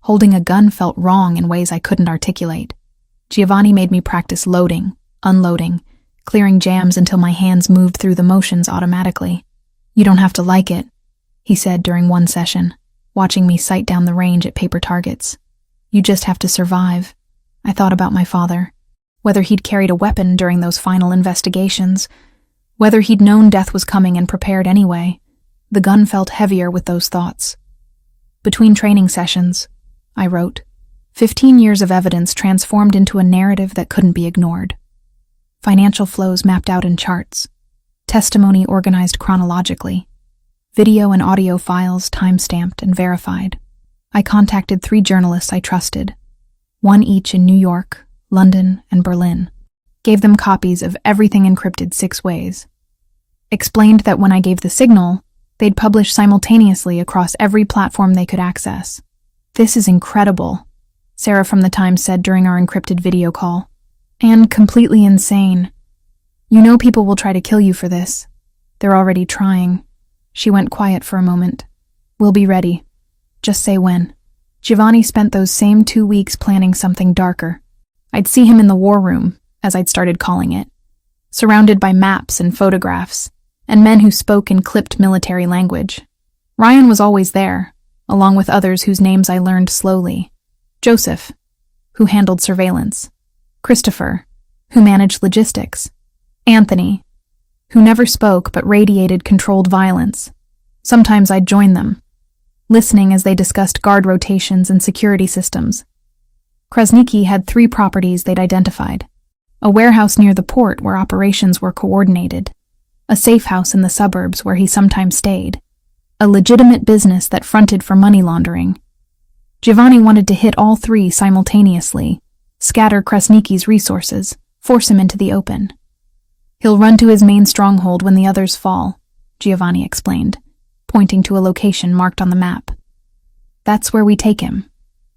Holding a gun felt wrong in ways I couldn't articulate. Giovanni made me practice loading, unloading, clearing jams until my hands moved through the motions automatically. You don't have to like it, he said during one session, watching me sight down the range at paper targets. You just have to survive. I thought about my father, whether he'd carried a weapon during those final investigations, whether he'd known death was coming and prepared anyway. The gun felt heavier with those thoughts. Between training sessions, I wrote, 15 years of evidence transformed into a narrative that couldn't be ignored. Financial flows mapped out in charts, testimony organized chronologically, video and audio files time-stamped and verified. I contacted 3 journalists I trusted, one each in New York, London, and Berlin. Gave them copies of everything encrypted 6 ways. Explained that when I gave the signal, they'd publish simultaneously across every platform they could access. This is incredible, Sarah from the Times said during our encrypted video call. And completely insane. You know people will try to kill you for this. They're already trying. She went quiet for a moment. We'll be ready. Just say when. Giovanni spent those same 2 weeks planning something darker. I'd see him in the war room, as I'd started calling it, surrounded by maps and photographs, and men who spoke in clipped military language. Ryan was always there, along with others whose names I learned slowly. Joseph, who handled surveillance. Christopher, who managed logistics. Anthony, who never spoke but radiated controlled violence. Sometimes I'd join them, listening as they discussed guard rotations and security systems. Krasniki had 3 properties they'd identified. A warehouse near the port where operations were coordinated. A safe house in the suburbs where he sometimes stayed. A legitimate business that fronted for money laundering. Giovanni wanted to hit all 3 simultaneously, scatter Krasniki's resources, force him into the open. He'll run to his main stronghold when the others fall, Giovanni explained, pointing to a location marked on the map. That's where we take him.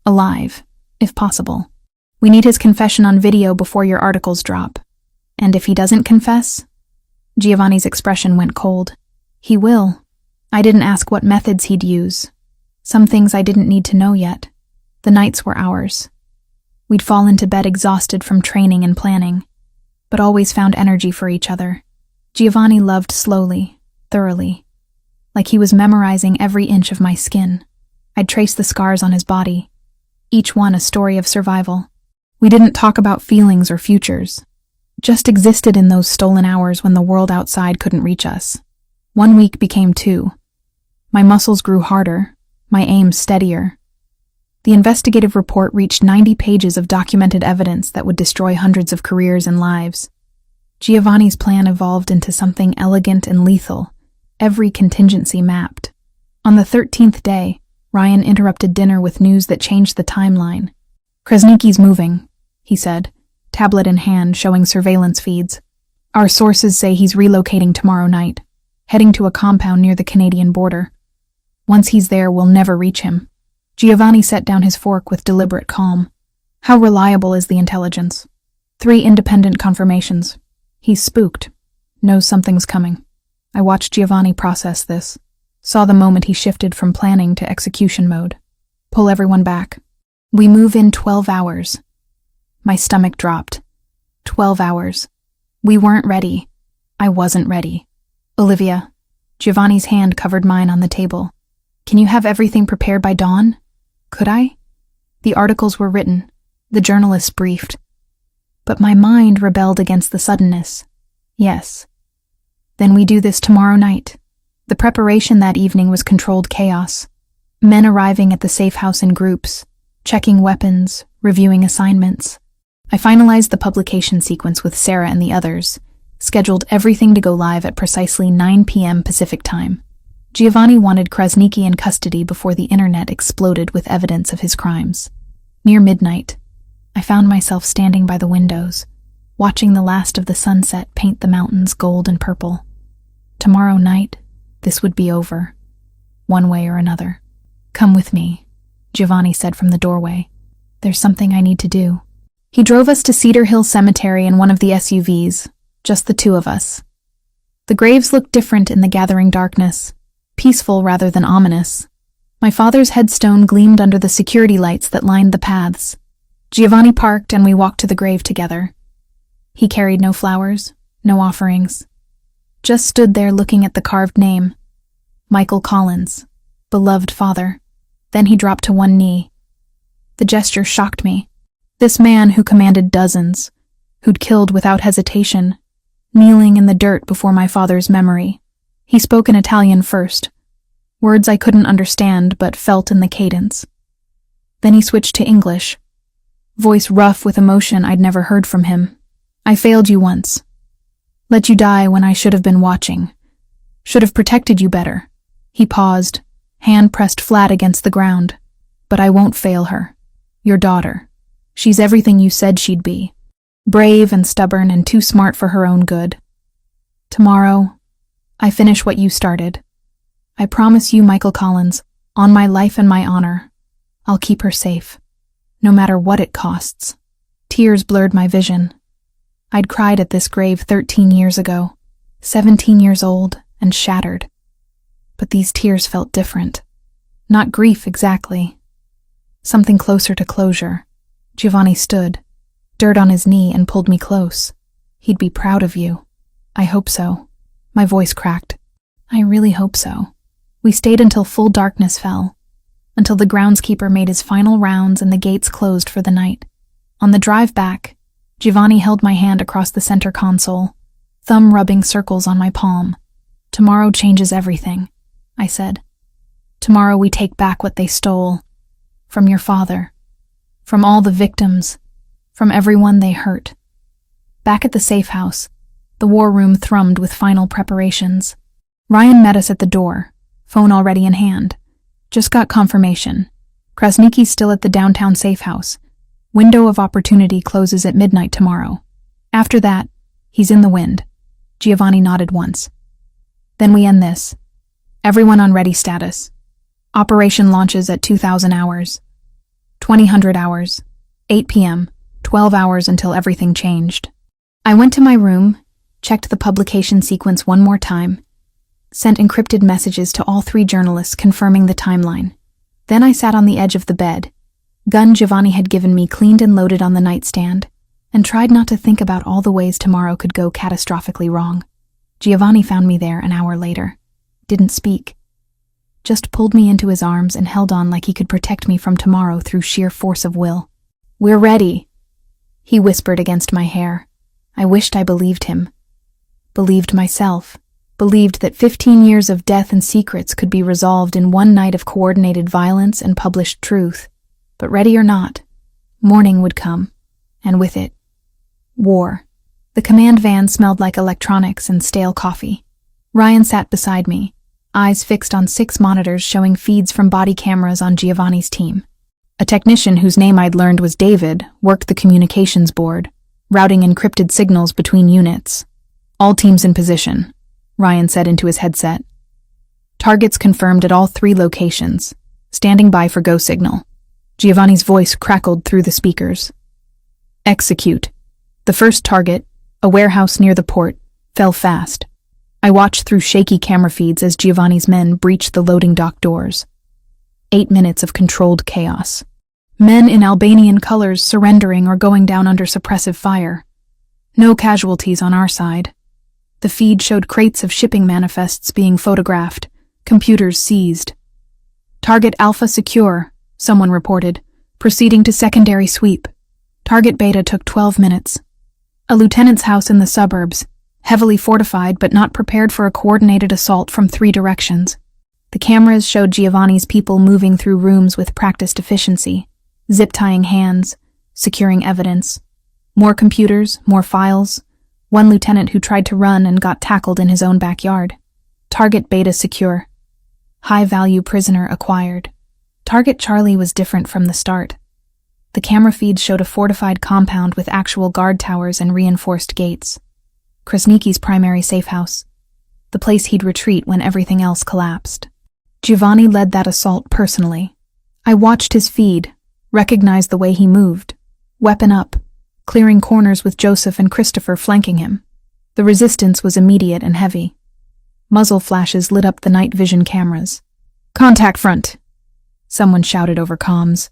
Alive, if possible. We need his confession on video before your articles drop. And if he doesn't confess? Giovanni's expression went cold. He will. I didn't ask what methods he'd use. Some things I didn't need to know yet. The nights were ours. We'd fall into bed exhausted from training and planning, but always found energy for each other. Giovanni loved slowly, thoroughly, like he was memorizing every inch of my skin. I'd trace the scars on his body, each one a story of survival. We didn't talk about feelings or futures, just existed in those stolen hours when the world outside couldn't reach us. 1 week became 2. My muscles grew harder, my aim steadier. The investigative report reached 90 pages of documented evidence that would destroy hundreds of careers and lives. Giovanni's plan evolved into something elegant and lethal, every contingency mapped. On the 13th day, Ryan interrupted dinner with news that changed the timeline. Krasniki's moving, he said, tablet in hand showing surveillance feeds. Our sources say he's relocating tomorrow night, heading to a compound near the Canadian border. Once he's there, we'll never reach him. Giovanni set down his fork with deliberate calm. How reliable is the intelligence? 3 independent confirmations. He's spooked. Knows something's coming. I watched Giovanni process this. Saw the moment he shifted from planning to execution mode. Pull everyone back. We move in 12 hours. My stomach dropped. 12 hours. We weren't ready. I wasn't ready. Olivia. Giovanni's hand covered mine on the table. Can you have everything prepared by dawn? Could I? The articles were written. The journalists briefed. But my mind rebelled against the suddenness. Yes. Then we do this tomorrow night. The preparation that evening was controlled chaos. Men arriving at the safe house in groups, checking weapons, reviewing assignments. I finalized the publication sequence with Sarah and the others, scheduled everything to go live at precisely 9 p.m. Pacific time. Giovanni wanted Krasniki in custody before the internet exploded with evidence of his crimes. Near midnight, I found myself standing by the windows, watching the last of the sunset paint the mountains gold and purple. Tomorrow night, this would be over, one way or another. Come with me, Giovanni said from the doorway. There's something I need to do. He drove us to Cedar Hill Cemetery in one of the SUVs, just the two of us. The graves looked different in the gathering darkness, peaceful rather than ominous. My father's headstone gleamed under the security lights that lined the paths. Giovanni parked and we walked to the grave together. He carried no flowers, no offerings. Just stood there looking at the carved name, Michael Collins, beloved father. Then he dropped to one knee. The gesture shocked me. This man who commanded dozens, who'd killed without hesitation, kneeling in the dirt before my father's memory. He spoke in Italian first, words I couldn't understand but felt in the cadence. Then he switched to English, voice rough with emotion I'd never heard from him. I failed you once. Let you die when I should have been watching. Should have protected you better. He paused, hand pressed flat against the ground. But I won't fail her. Your daughter. She's everything you said she'd be. Brave and stubborn and too smart for her own good. Tomorrow, I finish what you started. I promise you, Michael Collins, on my life and my honor, I'll keep her safe, no matter what it costs. Tears blurred my vision. I'd cried at this grave 13 years ago, 17 years old and shattered. But these tears felt different. Not grief exactly. Something closer to closure. Giovanni stood, dirt on his knee, and pulled me close. He'd be proud of you. I hope so. My voice cracked. I really hope so. We stayed until full darkness fell, until the groundskeeper made his final rounds and the gates closed for the night. On the drive back, Giovanni held my hand across the center console, thumb rubbing circles on my palm. Tomorrow changes everything, I said. Tomorrow we take back what they stole. From your father. From all the victims. From everyone they hurt. Back at the safe house, the war room thrummed with final preparations. Ryan met us at the door, phone already in hand. Just got confirmation. Krasniki's still at the downtown safe house. Window of opportunity closes at midnight tomorrow. After that, he's in the wind. Giovanni nodded once. Then we end this. Everyone on ready status. Operation launches at 2,000 hours. 2000 hours. 8 p.m. 12 hours until everything changed. I went to my room, checked the publication sequence one more time, sent encrypted messages to all 3 journalists confirming the timeline. Then I sat on the edge of the bed, gun Giovanni had given me cleaned and loaded on the nightstand, and tried not to think about all the ways tomorrow could go catastrophically wrong. Giovanni found me there an hour later. Didn't speak. Just pulled me into his arms and held on like he could protect me from tomorrow through sheer force of will. We're ready, he whispered against my hair. I wished I believed him. Believed myself. Believed that 15 years of death and secrets could be resolved in one night of coordinated violence and published truth. But ready or not, morning would come, and with it, war. The command van smelled like electronics and stale coffee. Ryan sat beside me, eyes fixed on 6 monitors showing feeds from body cameras on Giovanni's team. A technician whose name I'd learned was David worked the communications board, routing encrypted signals between units. All teams in position, Ryan said into his headset. Targets confirmed at all 3 locations, standing by for go signal. Giovanni's voice crackled through the speakers. Execute. The first target, a warehouse near the port, fell fast. I watched through shaky camera feeds as Giovanni's men breached the loading dock doors. 8 minutes of controlled chaos. Men in Albanian colors surrendering or going down under suppressive fire. No casualties on our side. The feed showed crates of shipping manifests being photographed, computers seized. Target Alpha secure, someone reported, proceeding to secondary sweep. Target Beta took 12 minutes. A lieutenant's house in the suburbs, heavily fortified but not prepared for a coordinated assault from 3 directions. The cameras showed Giovanni's people moving through rooms with practiced efficiency, zip-tying hands, securing evidence. More computers, more files. One lieutenant who tried to run and got tackled in his own backyard. Target Beta secure. High-value prisoner acquired. Target Charlie was different from the start. The camera feeds showed a fortified compound with actual guard towers and reinforced gates. Krasniki's primary safe house. the place he'd retreat when everything else collapsed. Giovanni led that assault personally. I watched his feed, recognized the way he moved, weapon up, clearing corners with Joseph and Christopher flanking him. The resistance was immediate and heavy. Muzzle flashes lit up the night vision cameras. "Contact front," someone shouted over comms.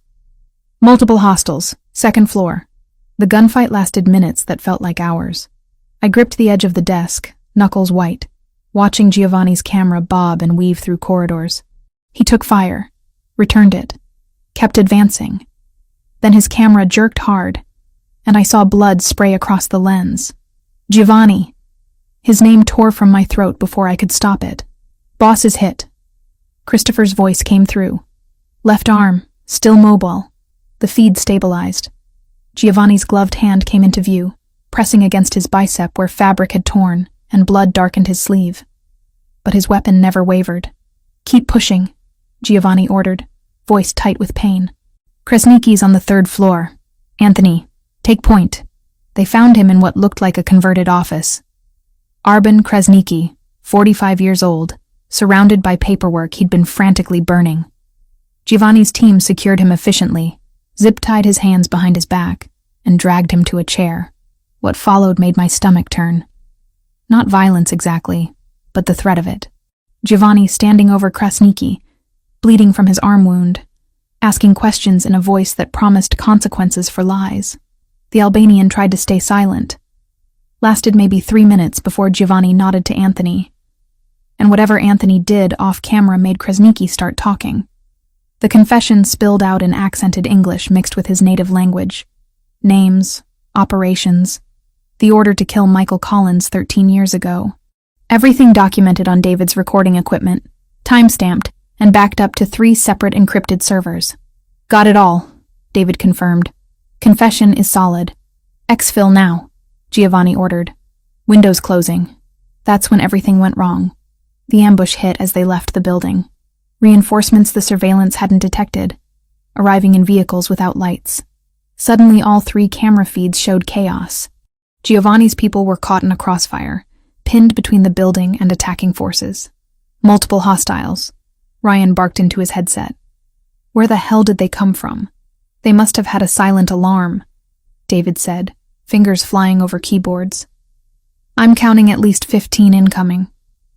"Multiple hostiles, second floor." The gunfight lasted minutes that felt like hours. I gripped the edge of the desk, knuckles white, watching Giovanni's camera bob and weave through corridors. He took fire, returned it, kept advancing. Then his camera jerked hard, and I saw blood spray across the lens. Giovanni! His name tore from my throat before I could stop it. "Boss is hit." Christopher's voice came through. Left arm, still mobile. The feed stabilized. Giovanni's gloved hand came into view, pressing against his bicep where fabric had torn and blood darkened his sleeve. But his weapon never wavered. "Keep pushing," Giovanni ordered, voice tight with pain. "Kresnicki's on the 3rd floor. Anthony, take point." They found him in what looked like a converted office. Arben Kresnicki, 45 years old, surrounded by paperwork he'd been frantically burning. Giovanni's team secured him efficiently, zip-tied his hands behind his back, and dragged him to a chair. What followed made my stomach turn. Not violence exactly, but the threat of it. Giovanni standing over Kresnicki, bleeding from his arm wound, asking questions in a voice that promised consequences for lies. The Albanian tried to stay silent. Lasted maybe 3 minutes before Giovanni nodded to Anthony. And whatever Anthony did off-camera made Kresnicki start talking. The confession spilled out in accented English mixed with his native language. Names, operations, the order to kill Michael Collins 13 years ago. Everything documented on David's recording equipment, time-stamped, and backed up to 3 separate encrypted servers. "Got it all," David confirmed. "Confession is solid. Exfil now," Giovanni ordered. Windows closing. That's when everything went wrong. The ambush hit as they left the building. Reinforcements the surveillance hadn't detected, arriving in vehicles without lights. Suddenly all 3 camera feeds showed chaos. Giovanni's people were caught in a crossfire, pinned between the building and attacking forces. Multiple hostiles. Ryan barked into his headset. Where the hell did they come from? They must have had a silent alarm, David said, fingers flying over keyboards. "I'm counting at least 15 incoming.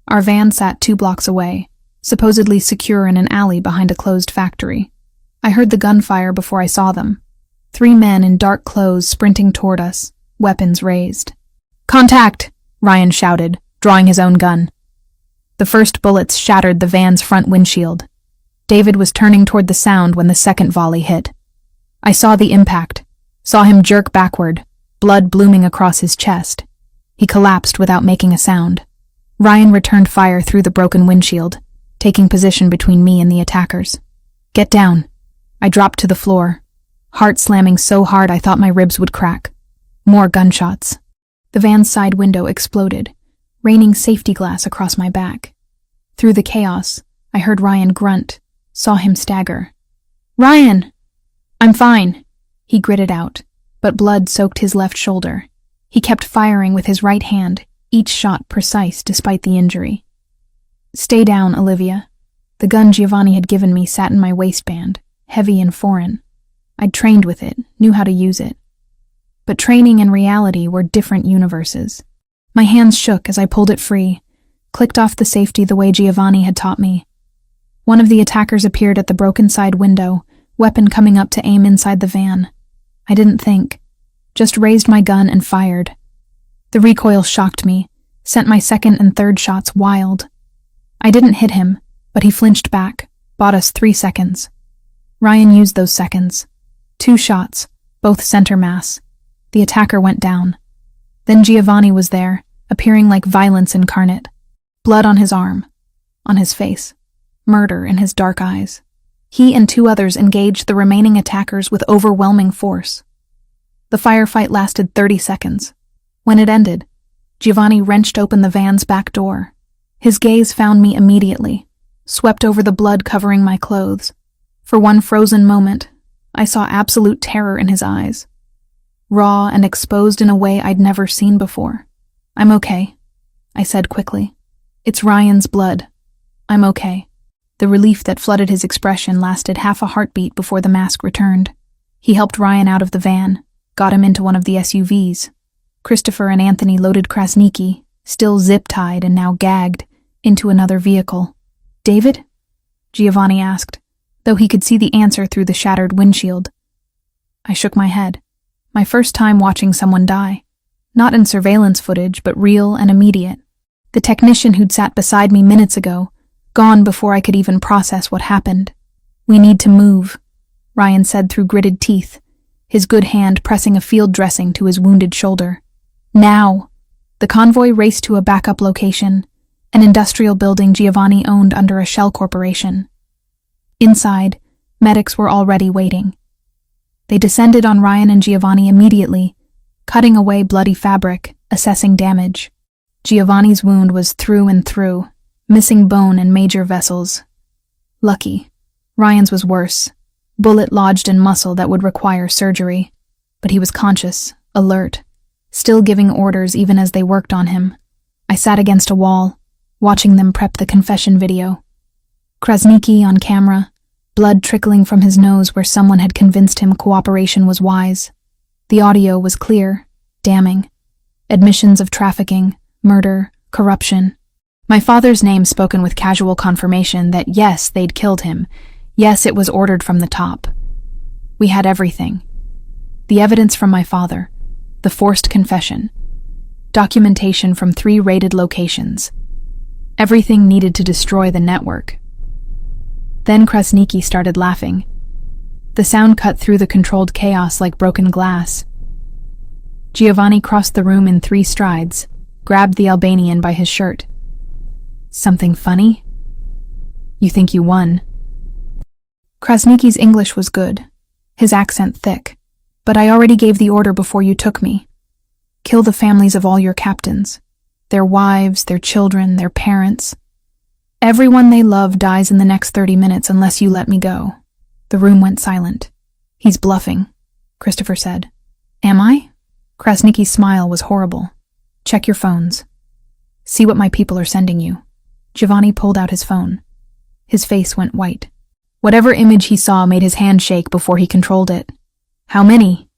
Our van sat 2 blocks away, supposedly secure in an alley behind a closed factory. I heard the gunfire before I saw them. 3 men in dark clothes sprinting toward us, weapons raised. "Contact!" Ryan shouted, drawing his own gun. The first bullets shattered the van's front windshield. David was turning toward the sound when the second volley hit. I saw the impact, saw him jerk backward, blood blooming across his chest. He collapsed without making a sound. Ryan returned fire through the broken windshield, taking position between me and the attackers. "Get down." I dropped to the floor, heart slamming so hard I thought my ribs would crack. More gunshots. The van's side window exploded, raining safety glass across my back. Through the chaos, I heard Ryan grunt, saw him stagger. "Ryan!" "I'm fine," he gritted out, but blood soaked his left shoulder. He kept firing with his right hand, each shot precise despite the injury. "Stay down, Olivia." The gun Giovanni had given me sat in my waistband, heavy and foreign. I'd trained with it, knew how to use it. But training and reality were different universes. My hands shook as I pulled it free, clicked off the safety the way Giovanni had taught me. One of the attackers appeared at the broken side window, weapon coming up to aim inside the van. I didn't think, just raised my gun and fired. The recoil shocked me, sent my second and third shots wild. I didn't hit him, but he flinched back, bought us 3 seconds. Ryan used those seconds. 2 shots, both center mass. The attacker went down. Then Giovanni was there, appearing like violence incarnate. Blood on his arm, on his face, murder in his dark eyes. He and 2 others engaged the remaining attackers with overwhelming force. The firefight lasted 30 seconds. When it ended, Giovanni wrenched open the van's back door. His gaze found me immediately, swept over the blood covering my clothes. For one frozen moment, I saw absolute terror in his eyes. Raw and exposed in a way I'd never seen before. "I'm okay," I said quickly. It's Ryan's blood. I'm okay. The relief that flooded his expression lasted half a heartbeat before the mask returned. He helped Ryan out of the van, got him into one of the SUVs. Christopher and Anthony loaded Krasniki, still zip-tied and now gagged, into another vehicle. David? Giovanni asked, though he could see the answer through the shattered windshield. I shook my head. My first time watching someone die. Not in surveillance footage, but real and immediate. The technician who'd sat beside me minutes ago, gone before I could even process what happened. We need to move, Ryan said through gritted teeth, his good hand pressing a field dressing to his wounded shoulder. Now! The convoy raced to a backup location, an industrial building Giovanni owned under a shell corporation. Inside, medics were already waiting. They descended on Ryan and Giovanni immediately, cutting away bloody fabric, assessing damage. Giovanni's wound was through and through, missing bone and major vessels. Lucky. Ryan's was worse. Bullet lodged in muscle that would require surgery. But he was conscious, alert, still giving orders even as they worked on him. I sat against a wall, watching them prep the confession video. Krasniki on camera, blood trickling from his nose where someone had convinced him cooperation was wise. The audio was clear, damning. Admissions of trafficking, murder, corruption. My father's name spoken with casual confirmation that yes, they'd killed him. Yes, it was ordered from the top. We had everything. The evidence from my father, the forced confession, documentation from 3 raided locations. Everything needed to destroy the network. Then Krasniki started laughing. The sound cut through the controlled chaos like broken glass. Giovanni crossed the room in 3 strides, grabbed the Albanian by his shirt. Something funny? You think you won? Krasniki's English was good, his accent thick. But I already gave the order before you took me. Kill the families of all your captains. Their wives, their children, their parents. Everyone they love dies in the next 30 minutes unless you let me go. The room went silent. He's bluffing, Christopher said. Am I? Krasniki's smile was horrible. Check your phones. See what my people are sending you. Giovanni pulled out his phone. His face went white. Whatever image he saw made his hand shake before he controlled it. How many?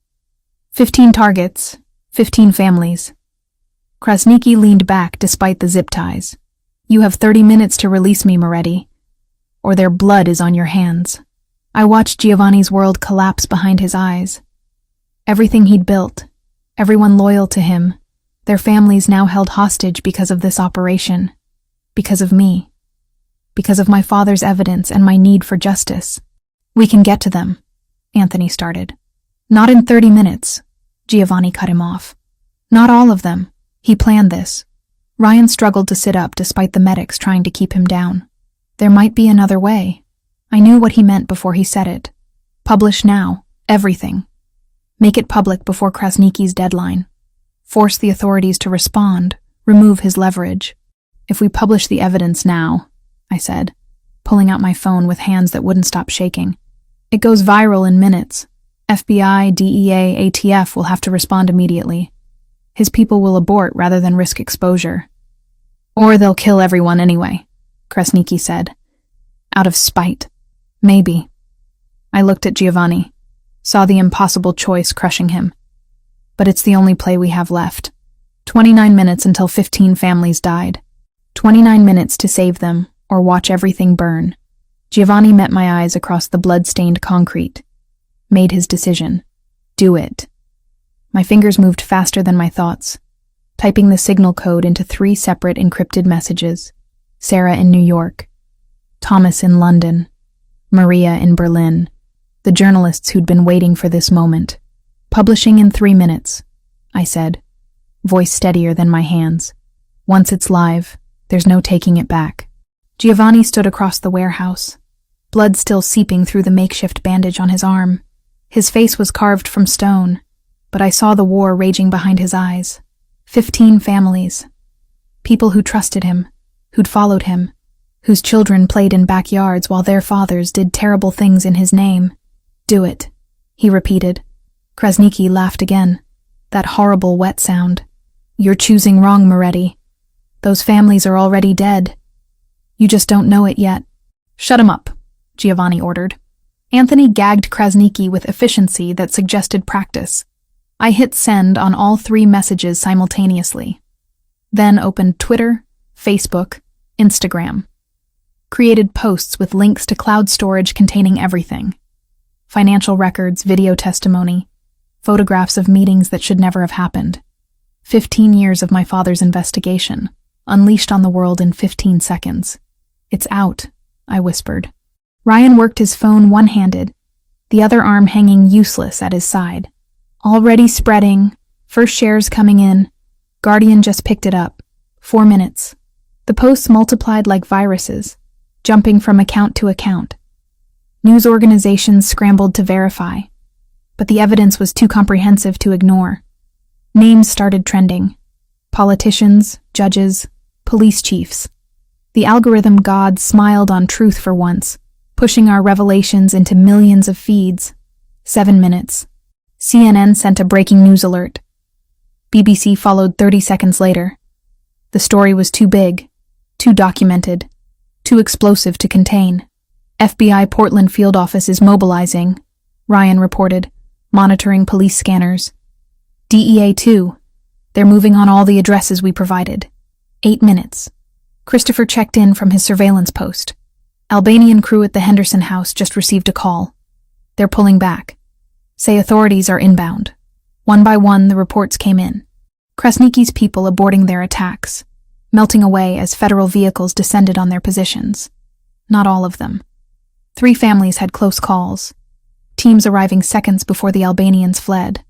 15 targets, 15 families. Krasniki leaned back despite the zip ties. You have 30 minutes to release me, Moretti, or their blood is on your hands. I watched Giovanni's world collapse behind his eyes. Everything he'd built, everyone loyal to him, their families now held hostage because of this operation, because of me, because of my father's evidence and my need for justice. We can get to them, Anthony started. Not in 30 minutes, Giovanni cut him off. Not all of them. He planned this. Ryan struggled to sit up despite the medics trying to keep him down. There might be another way. I knew what he meant before he said it. Publish now, everything. Make it public before Krasniki's deadline. Force the authorities to respond, remove his leverage. If we publish the evidence now, I said, pulling out my phone with hands that wouldn't stop shaking. It goes viral in minutes. FBI, DEA, ATF will have to respond immediately. His people will abort rather than risk exposure. Or they'll kill everyone anyway, Krasniki said. Out of spite. Maybe. I looked at Giovanni, saw the impossible choice crushing him. But it's the only play we have left. 29 minutes until 15 families died. 29 minutes to save them, or watch everything burn. Giovanni met my eyes across the blood-stained concrete. Made his decision. Do it. My fingers moved faster than my thoughts, typing the signal code into 3 separate encrypted messages. Sarah in New York, Thomas in London, Maria in Berlin, the journalists who'd been waiting for this moment. Publishing in 3 minutes, I said, voice steadier than my hands. Once it's live, there's no taking it back. Giovanni stood across the warehouse, blood still seeping through the makeshift bandage on his arm. His face was carved from stone, but I saw the war raging behind his eyes. 15 families. People who trusted him, who'd followed him, whose children played in backyards while their fathers did terrible things in his name. Do it, he repeated. Krasniki laughed again. That horrible wet sound. You're choosing wrong, Moretti. Those families are already dead. You just don't know it yet. Shut him up, Giovanni ordered. Anthony gagged Krasniki with efficiency that suggested practice. I hit send on all 3 messages simultaneously. Then opened Twitter, Facebook, Instagram. Created posts with links to cloud storage containing everything. Financial records, video testimony, photographs of meetings that should never have happened. 15 years of my father's investigation, unleashed on the world in 15 seconds. It's out, I whispered. Ryan worked his phone one-handed, the other arm hanging useless at his side. Already spreading, first shares coming in. Guardian just picked it up. 4 minutes. The posts multiplied like viruses, jumping from account to account. News organizations scrambled to verify, but the evidence was too comprehensive to ignore. Names started trending. Politicians, judges, police chiefs. The algorithm god smiled on truth for once, pushing our revelations into millions of feeds. 7 minutes. CNN sent a breaking news alert. BBC followed 30 seconds later. The story was too big, too documented, too explosive to contain. FBI Portland field office is mobilizing, Ryan reported, monitoring police scanners. DEA too. They're moving on all the addresses we provided. 8 minutes. Christopher checked in from his surveillance post. Albanian crew at the Henderson house just received a call. They're pulling back. Say authorities are inbound. One by one, the reports came in. Krasniki's people aborting their attacks, melting away as federal vehicles descended on their positions. Not all of them. 3 families had close calls, teams arriving seconds before the Albanians fled.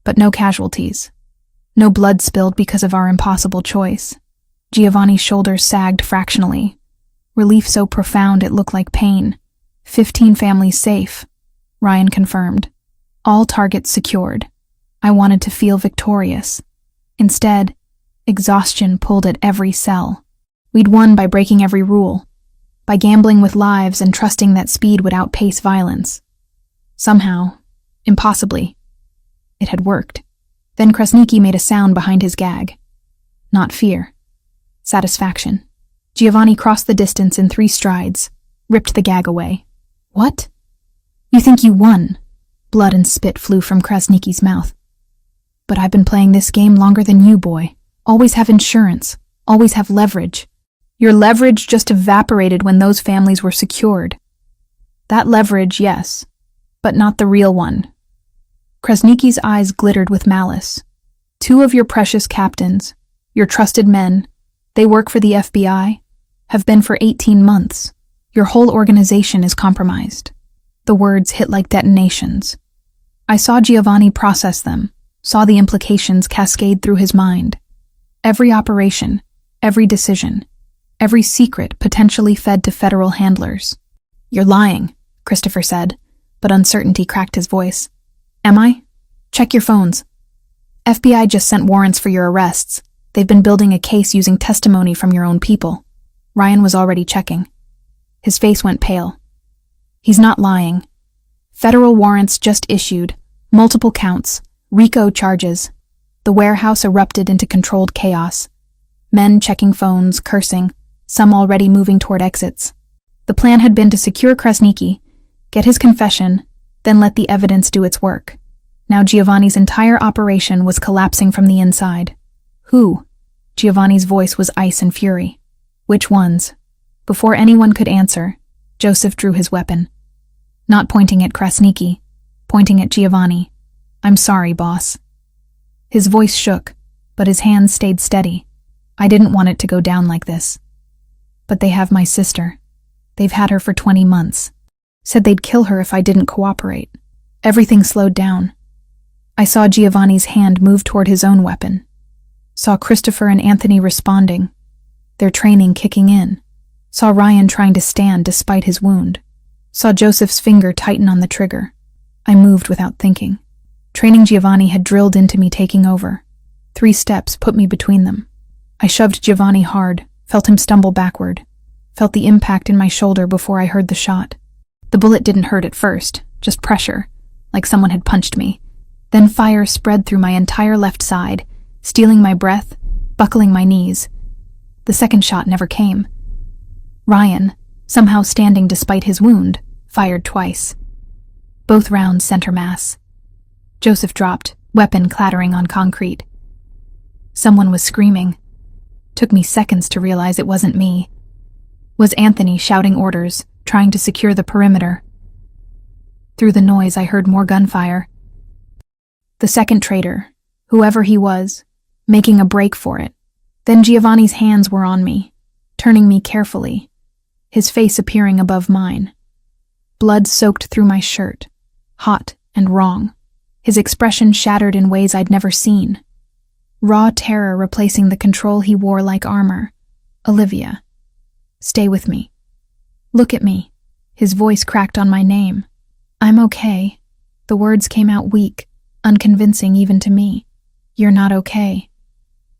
But no casualties. No blood spilled because of our impossible choice. Giovanni's shoulders sagged fractionally. Relief so profound it looked like pain. 15 families safe, Ryan confirmed. All targets secured. I wanted to feel victorious. Instead, exhaustion pulled at every cell. We'd won by breaking every rule, by gambling with lives and trusting that speed would outpace violence. Somehow, impossibly, it had worked. Then Krasniki made a sound behind his gag. Not fear. Satisfaction. Giovanni crossed the distance in 3 strides, ripped the gag away. What? You think you won? Blood and spit flew from Krasniki's mouth. But I've been playing this game longer than you, boy. Always have insurance. Always have leverage. Your leverage just evaporated when those families were secured. That leverage, yes, but not the real one. Krasniki's eyes glittered with malice. 2 of your precious captains, your trusted men, they work for the FBI, have been for 18 months. Your whole organization is compromised. The words hit like detonations. I saw Giovanni process them, saw the implications cascade through his mind. Every operation, every decision, every secret potentially fed to federal handlers. You're lying, Christopher said, but uncertainty cracked his voice. Am I? Check your phones. FBI just sent warrants for your arrests. They've been building a case using testimony from your own people. Ryan was already checking. His face went pale. He's not lying. Federal warrants just issued, multiple counts, RICO charges. The warehouse erupted into controlled chaos. Men checking phones, cursing, some already moving toward exits. The plan had been to secure Krasniki, get his confession, then let the evidence do its work. Now Giovanni's entire operation was collapsing from the inside. Who? Giovanni's voice was ice and fury. Which ones? Before anyone could answer, Joseph drew his weapon. Not pointing at Krasniki, pointing at Giovanni. I'm sorry, boss. His voice shook, but his hands stayed steady. I didn't want it to go down like this. But they have my sister. They've had her for 20 months. Said they'd kill her if I didn't cooperate. Everything slowed down. I saw Giovanni's hand move toward his own weapon. Saw Christopher and Anthony responding, their training kicking in. Saw Ryan trying to stand despite his wound. Saw Joseph's finger tighten on the trigger. I moved without thinking. Training Giovanni had drilled into me taking over. 3 steps put me between them. I shoved Giovanni hard, felt him stumble backward, felt the impact in my shoulder before I heard the shot. The bullet didn't hurt at first, just pressure, like someone had punched me. Then fire spread through my entire left side, stealing my breath, buckling my knees. The second shot never came. Ryan, somehow standing despite his wound, fired twice. Both rounds center mass. Joseph dropped, weapon clattering on concrete. Someone was screaming. Took me seconds to realize it wasn't me. Was Anthony shouting orders, trying to secure the perimeter? Through the noise, I heard more gunfire. The second traitor, whoever he was, making a break for it. Then Giovanni's hands were on me, turning me carefully, his face appearing above mine. Blood soaked through my shirt, hot and wrong, his expression shattered in ways I'd never seen. Raw terror replacing the control he wore like armor. Olivia. Stay with me. Look at me. His voice cracked on my name. I'm okay. The words came out weak, unconvincing even to me. You're not okay.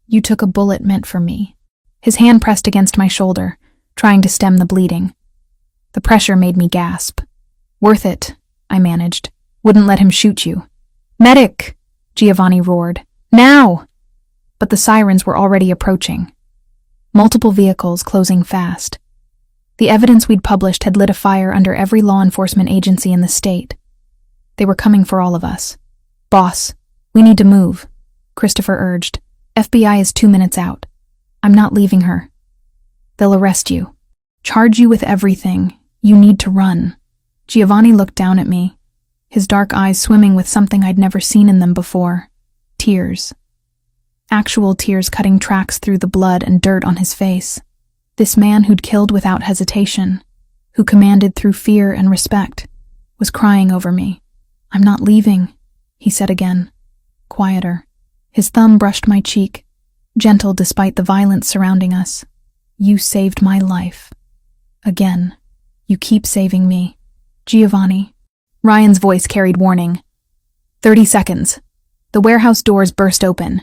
You took a bullet meant for me. His hand pressed against my shoulder, trying to stem the bleeding. The pressure made me gasp. Worth it, I managed. Wouldn't let him shoot you. Medic! Giovanni roared. Now! But the sirens were already approaching. Multiple vehicles closing fast. The evidence we'd published had lit a fire under every law enforcement agency in the state. They were coming for all of us. Boss, we need to move, Christopher urged. FBI is 2 minutes out. I'm not leaving her. They'll arrest you. Charge you with everything. You need to run. Giovanni looked down at me, his dark eyes swimming with something I'd never seen in them before. Tears. Actual tears cutting tracks through the blood and dirt on his face. This man who'd killed without hesitation, who commanded through fear and respect, was crying over me. I'm not leaving, he said again, quieter. His thumb brushed my cheek, gentle despite the violence surrounding us. You saved my life. Again. You keep saving me. Giovanni. Ryan's voice carried warning. 30 seconds. The warehouse doors burst open.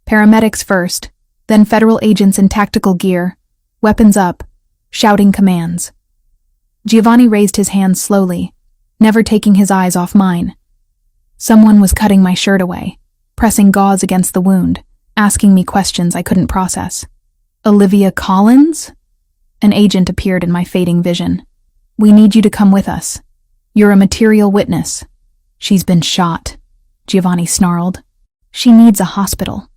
Paramedics first, then federal agents in tactical gear, weapons up, shouting commands. Giovanni raised his hands slowly, never taking his eyes off mine. Someone was cutting my shirt away, pressing gauze against the wound, asking me questions I couldn't process. Olivia Collins? An agent appeared in my fading vision. We need you to come with us. You're a material witness. She's been shot, Giovanni snarled. She needs a hospital.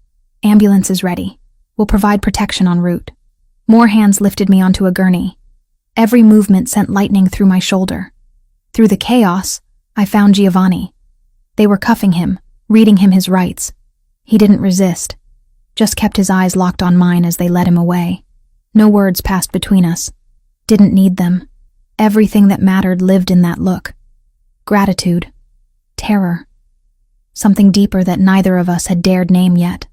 Ambulance is ready. We'll provide protection en route. More hands lifted me onto a gurney. Every movement sent lightning through my shoulder. Through the chaos, I found Giovanni. They were cuffing him, reading him his rights. He didn't resist, just kept his eyes locked on mine as they led him away. No words passed between us. Didn't need them. Everything that mattered lived in that look. Gratitude. Terror. Something deeper that neither of us had dared name yet.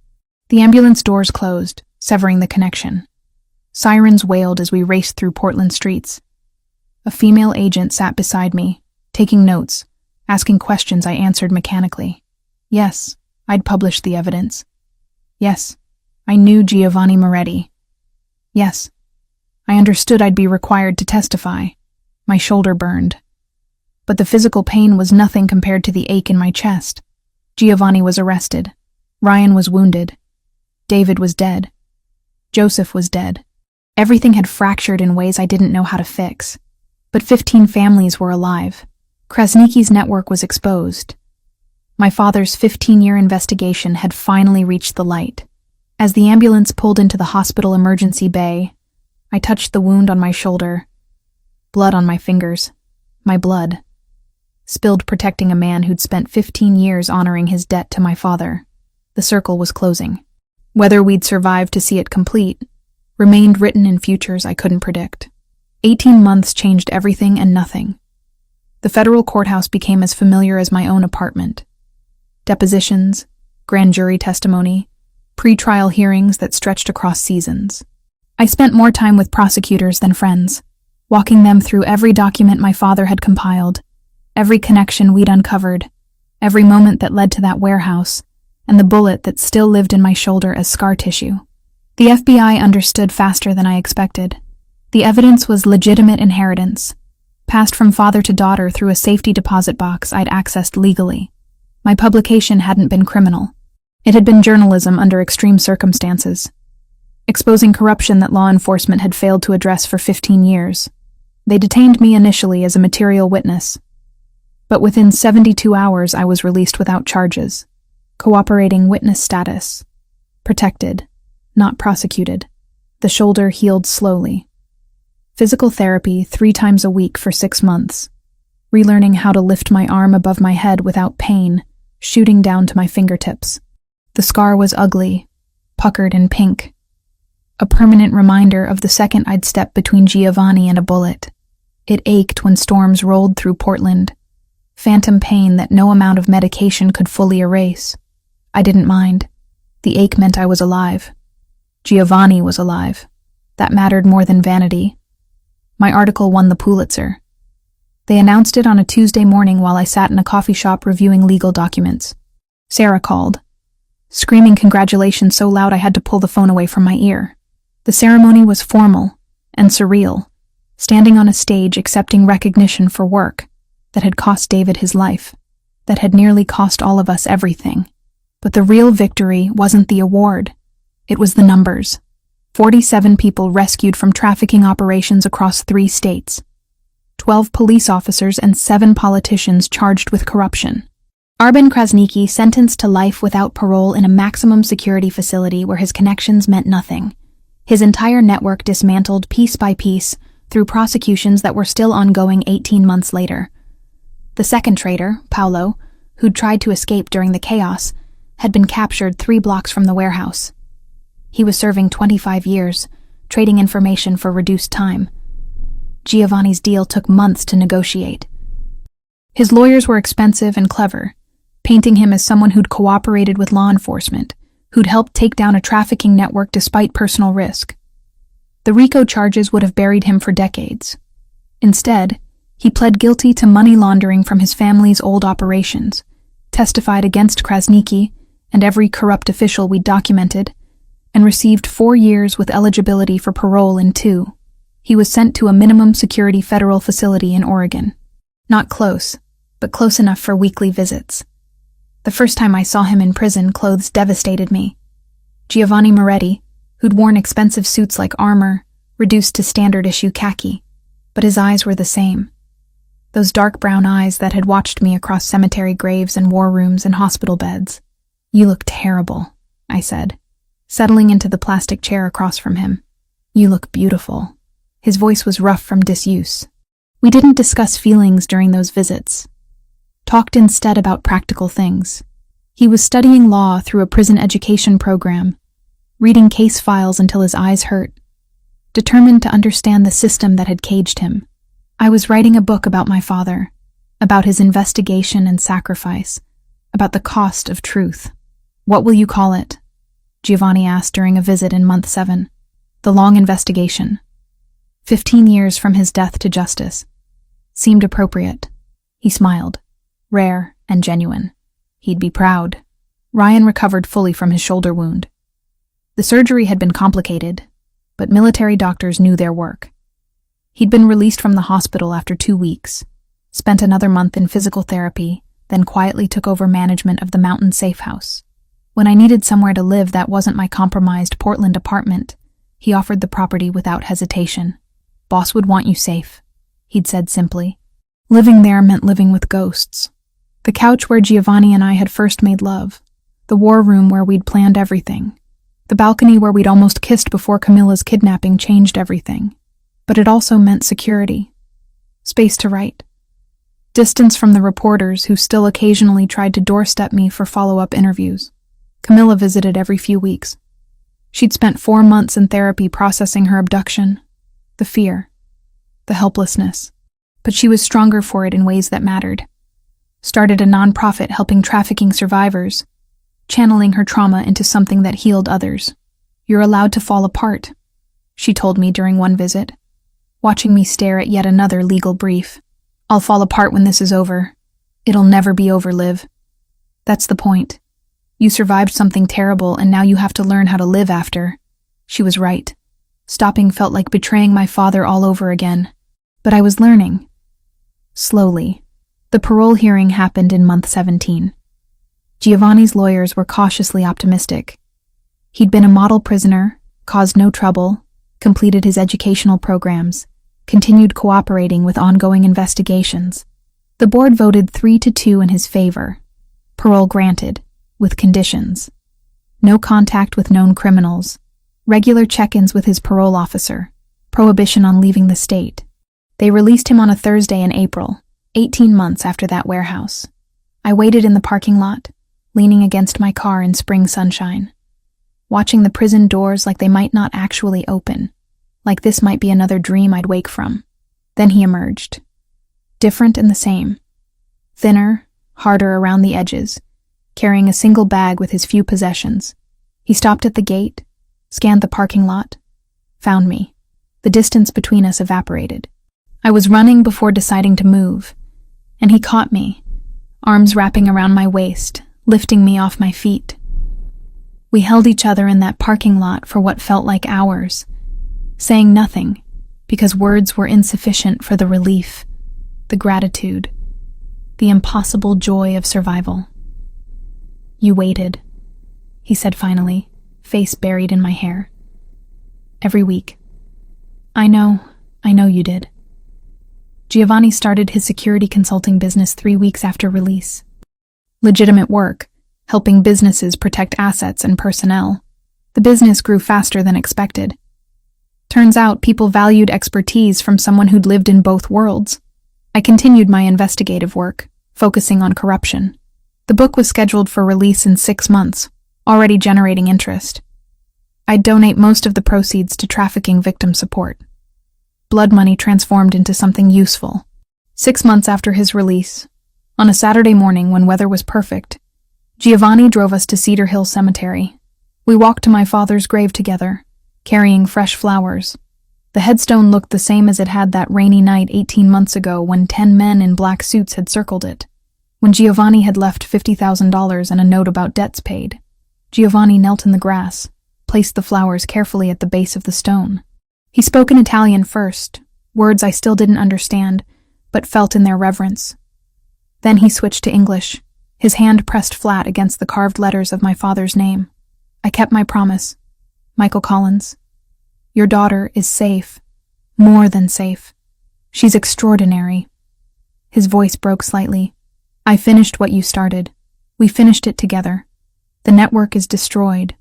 The ambulance doors closed, severing the connection. Sirens wailed as we raced through Portland streets. A female agent sat beside me, taking notes, asking questions I answered mechanically. Yes, I'd published the evidence. Yes, I knew Giovanni Moretti. Yes, I understood I'd be required to testify. My shoulder burned. But the physical pain was nothing compared to the ache in my chest. Giovanni was arrested. Ryan was wounded. David was dead. Joseph was dead. Everything had fractured in ways I didn't know how to fix. But 15 families were alive. Krasniki's network was exposed. My father's 15-year investigation had finally reached the light. As the ambulance pulled into the hospital emergency bay, I touched the wound on my shoulder. Blood on my fingers. My blood. Spilled protecting a man who'd spent 15 years honoring his debt to my father. The circle was closing. Whether we'd survive to see it complete remained written in futures I couldn't predict. 18 months changed everything and nothing. The federal courthouse became as familiar as my own apartment. Depositions, grand jury testimony, pre-trial hearings that stretched across seasons. I spent more time with prosecutors than friends, walking them through every document my father had compiled, every connection we'd uncovered, every moment that led to that warehouse, and the bullet that still lived in my shoulder as scar tissue. The FBI understood faster than I expected. The evidence was legitimate inheritance, passed from father to daughter through a safety deposit box I'd accessed legally. My publication hadn't been criminal. It had been journalism under extreme circumstances. exposing corruption that law enforcement had failed to address for 15 years. They detained me initially as a material witness, but within 72 hours I was released without charges. Cooperating witness status. Protected, not prosecuted. The shoulder healed slowly. Physical therapy 3 times a week for 6 months. Relearning how to lift my arm above my head without pain, shooting down to my fingertips. The scar was ugly, puckered and pink. A permanent reminder of the second I'd stepped between Giovanni and a bullet. It ached when storms rolled through Portland. Phantom pain that no amount of medication could fully erase. I didn't mind. The ache meant I was alive. Giovanni was alive. That mattered more than vanity. My article won the Pulitzer. They announced it on a Tuesday morning while I sat in a coffee shop reviewing legal documents. Sarah called, screaming congratulations so loud I had to pull the phone away from my ear. The ceremony was formal and surreal, standing on a stage accepting recognition for work that had cost David his life, that had nearly cost all of us everything. But the real victory wasn't the award. It was the numbers. 47 people rescued from trafficking operations across 3 states. 12 police officers and 7 politicians charged with corruption. Arben Krasniqi sentenced to life without parole in a maximum security facility where his connections meant nothing. His entire network dismantled piece by piece through prosecutions that were still ongoing 18 months later. The second traitor, Paolo, who'd tried to escape during the chaos, had been captured 3 blocks from the warehouse. He was serving 25 years, trading information for reduced time. Giovanni's deal took months to negotiate. His lawyers were expensive and clever, painting him as someone who'd cooperated with law enforcement, who'd helped take down a trafficking network despite personal risk. The RICO charges would have buried him for decades. Instead, he pled guilty to money laundering from his family's old operations, testified against Krasniqi and every corrupt official we'd documented, and received 4 years with eligibility for parole in 2. He was sent to a minimum security federal facility in Oregon. Not close, but close enough for weekly visits. The first time I saw him in prison, clothes devastated me. Giovanni Moretti, who'd worn expensive suits like armor, reduced to standard-issue khaki, but his eyes were the same. Those dark brown eyes that had watched me across cemetery graves and war rooms and hospital beds. "You look terrible," I said, settling into the plastic chair across from him. "You look beautiful." His voice was rough from disuse. We didn't discuss feelings during those visits. Talked instead about practical things. He was studying law through a prison education program, reading case files until his eyes hurt, determined to understand the system that had caged him. I was writing a book about my father, about his investigation and sacrifice, about the cost of truth. "What will you call it?" Giovanni asked during a visit in month 7. "The long investigation." 15 years from his death to justice. Seemed appropriate. He smiled. Rare and genuine. He'd be proud. Ryan recovered fully from his shoulder wound. The surgery had been complicated, but military doctors knew their work. He'd been released from the hospital after 2 weeks, spent another month in physical therapy, then quietly took over management of the Mountain Safe House. When I needed somewhere to live that wasn't my compromised Portland apartment, he offered the property without hesitation. "Boss would want you safe," he'd said simply. Living there meant living with ghosts. The couch where Giovanni and I had first made love. The war room where we'd planned everything. The balcony where we'd almost kissed before Camilla's kidnapping changed everything. But it also meant security. Space to write. Distance from the reporters who still occasionally tried to doorstep me for follow-up interviews. Camilla visited every few weeks. She'd spent 4 months in therapy processing her abduction. The fear. The helplessness. But she was stronger for it in ways that mattered. Started a nonprofit helping trafficking survivors, channeling her trauma into something that healed others. "You're allowed to fall apart," she told me during one visit, watching me stare at yet another legal brief. "I'll fall apart when this is over. It'll never be over, Liv. That's the point. You survived something terrible and now you have to learn how to live after." She was right. Stopping felt like betraying my father all over again. But I was learning. Slowly. The parole hearing happened in month 17. Giovanni's lawyers were cautiously optimistic. He'd been a model prisoner, caused no trouble, completed his educational programs, continued cooperating with ongoing investigations. The board voted 3-2 in his favor. Parole granted, with conditions. No contact with known criminals, regular check-ins with his parole officer, prohibition on leaving the state. They released him on a Thursday in April, 18 months after that warehouse. I waited in the parking lot, leaning against my car in spring sunshine, watching the prison doors like they might not actually open, like this might be another dream I'd wake from. Then he emerged. Different and the same. Thinner, harder around the edges, carrying a single bag with his few possessions. He stopped at the gate, scanned the parking lot, found me. The distance between us evaporated. I was running before deciding to move, and he caught me, arms wrapping around my waist, lifting me off my feet. We held each other in that parking lot for what felt like hours, saying nothing, because words were insufficient for the relief, the gratitude, the impossible joy of survival. "You waited," he said finally, face buried in my hair. "Every week." I know you did." Giovanni started his security consulting business 3 weeks after release. Legitimate work, helping businesses protect assets and personnel. The business grew faster than expected. Turns out people valued expertise from someone who'd lived in both worlds. I continued my investigative work, focusing on corruption. The book was scheduled for release in 6 months, already generating interest. I'd donate most of the proceeds to trafficking victim support. Blood money transformed into something useful. 6 months after his release, on a Saturday morning when weather was perfect, Giovanni drove us to Cedar Hill Cemetery. We walked to my father's grave together, carrying fresh flowers. The headstone looked the same as it had that rainy night 18 months ago when 10 men in black suits had circled it. When Giovanni had left $50,000 and a note about debts paid, Giovanni knelt in the grass, placed the flowers carefully at the base of the stone. He spoke in Italian first, words I still didn't understand, but felt in their reverence. Then he switched to English, his hand pressed flat against the carved letters of my father's name. I kept my promise. "Michael Collins, your daughter is safe, more than safe. She's extraordinary." His voice broke slightly. "I finished what you started. We finished it together. The network is destroyed.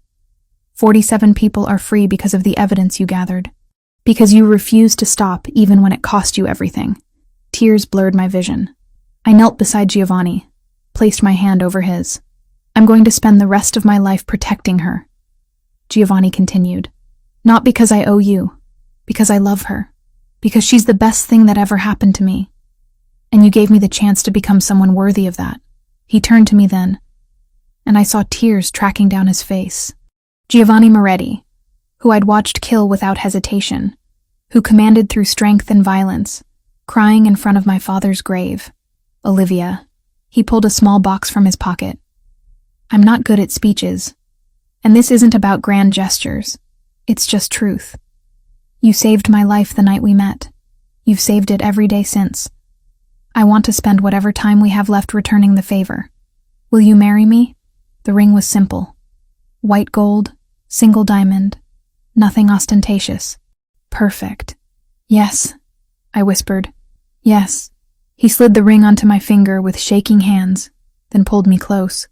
47 people are free because of the evidence you gathered. Because you refused to stop even when it cost you everything." Tears blurred my vision. I knelt beside Giovanni, placed my hand over his. "I'm going to spend the rest of my life protecting her." Giovanni continued. "Not because I owe you, because I love her, because she's the best thing that ever happened to me. And you gave me the chance to become someone worthy of that." He turned to me then, and I saw tears tracking down his face. Giovanni Moretti, who I'd watched kill without hesitation, who commanded through strength and violence, crying in front of my father's grave. "Olivia." He pulled a small box from his pocket. "I'm not good at speeches, and this isn't about grand gestures. It's just truth. You saved my life the night we met. You've saved it every day since. I want to spend whatever time we have left returning the favor. Will you marry me?" The ring was simple. White gold, single diamond, nothing ostentatious. Perfect. "Yes," I whispered. "Yes." He slid the ring onto my finger with shaking hands, then pulled me close.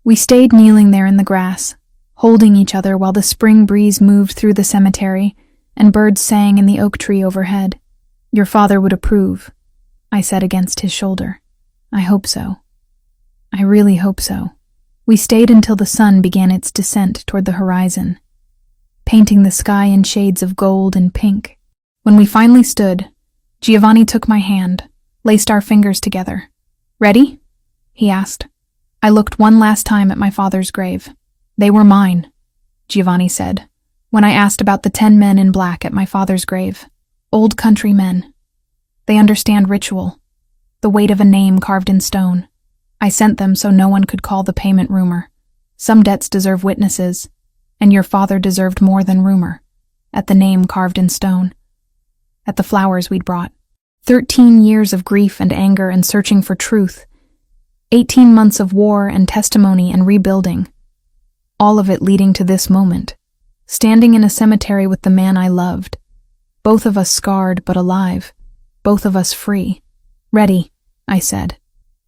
We stayed kneeling there in the grass, holding each other while the spring breeze moved through the cemetery and birds sang in the oak tree overhead. "Your father would approve," I said against his shoulder. "I hope so. I really hope so." We stayed until the sun began its descent toward the horizon, painting the sky in shades of gold and pink. When we finally stood, Giovanni took my hand, laced our fingers together. "Ready?" he asked. I looked one last time at my father's grave. "They were mine," Giovanni said, when I asked about the 10 men in black at my father's grave. "Old country men. They understand ritual, the weight of a name carved in stone. I sent them so no one could call the payment rumor. Some debts deserve witnesses, and your father deserved more than rumor. At the name carved in stone. At the flowers we'd brought. 13 years of grief and anger and searching for truth. 18 months of war and testimony and rebuilding. All of it leading to this moment. Standing in a cemetery with the man I loved. Both of us scarred but alive. Both of us free. Ready, I said.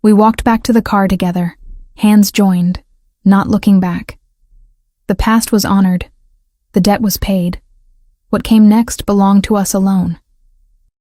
We walked back to the car together, hands joined, not looking back. The past was honored. The debt was paid. What came next belonged to us alone.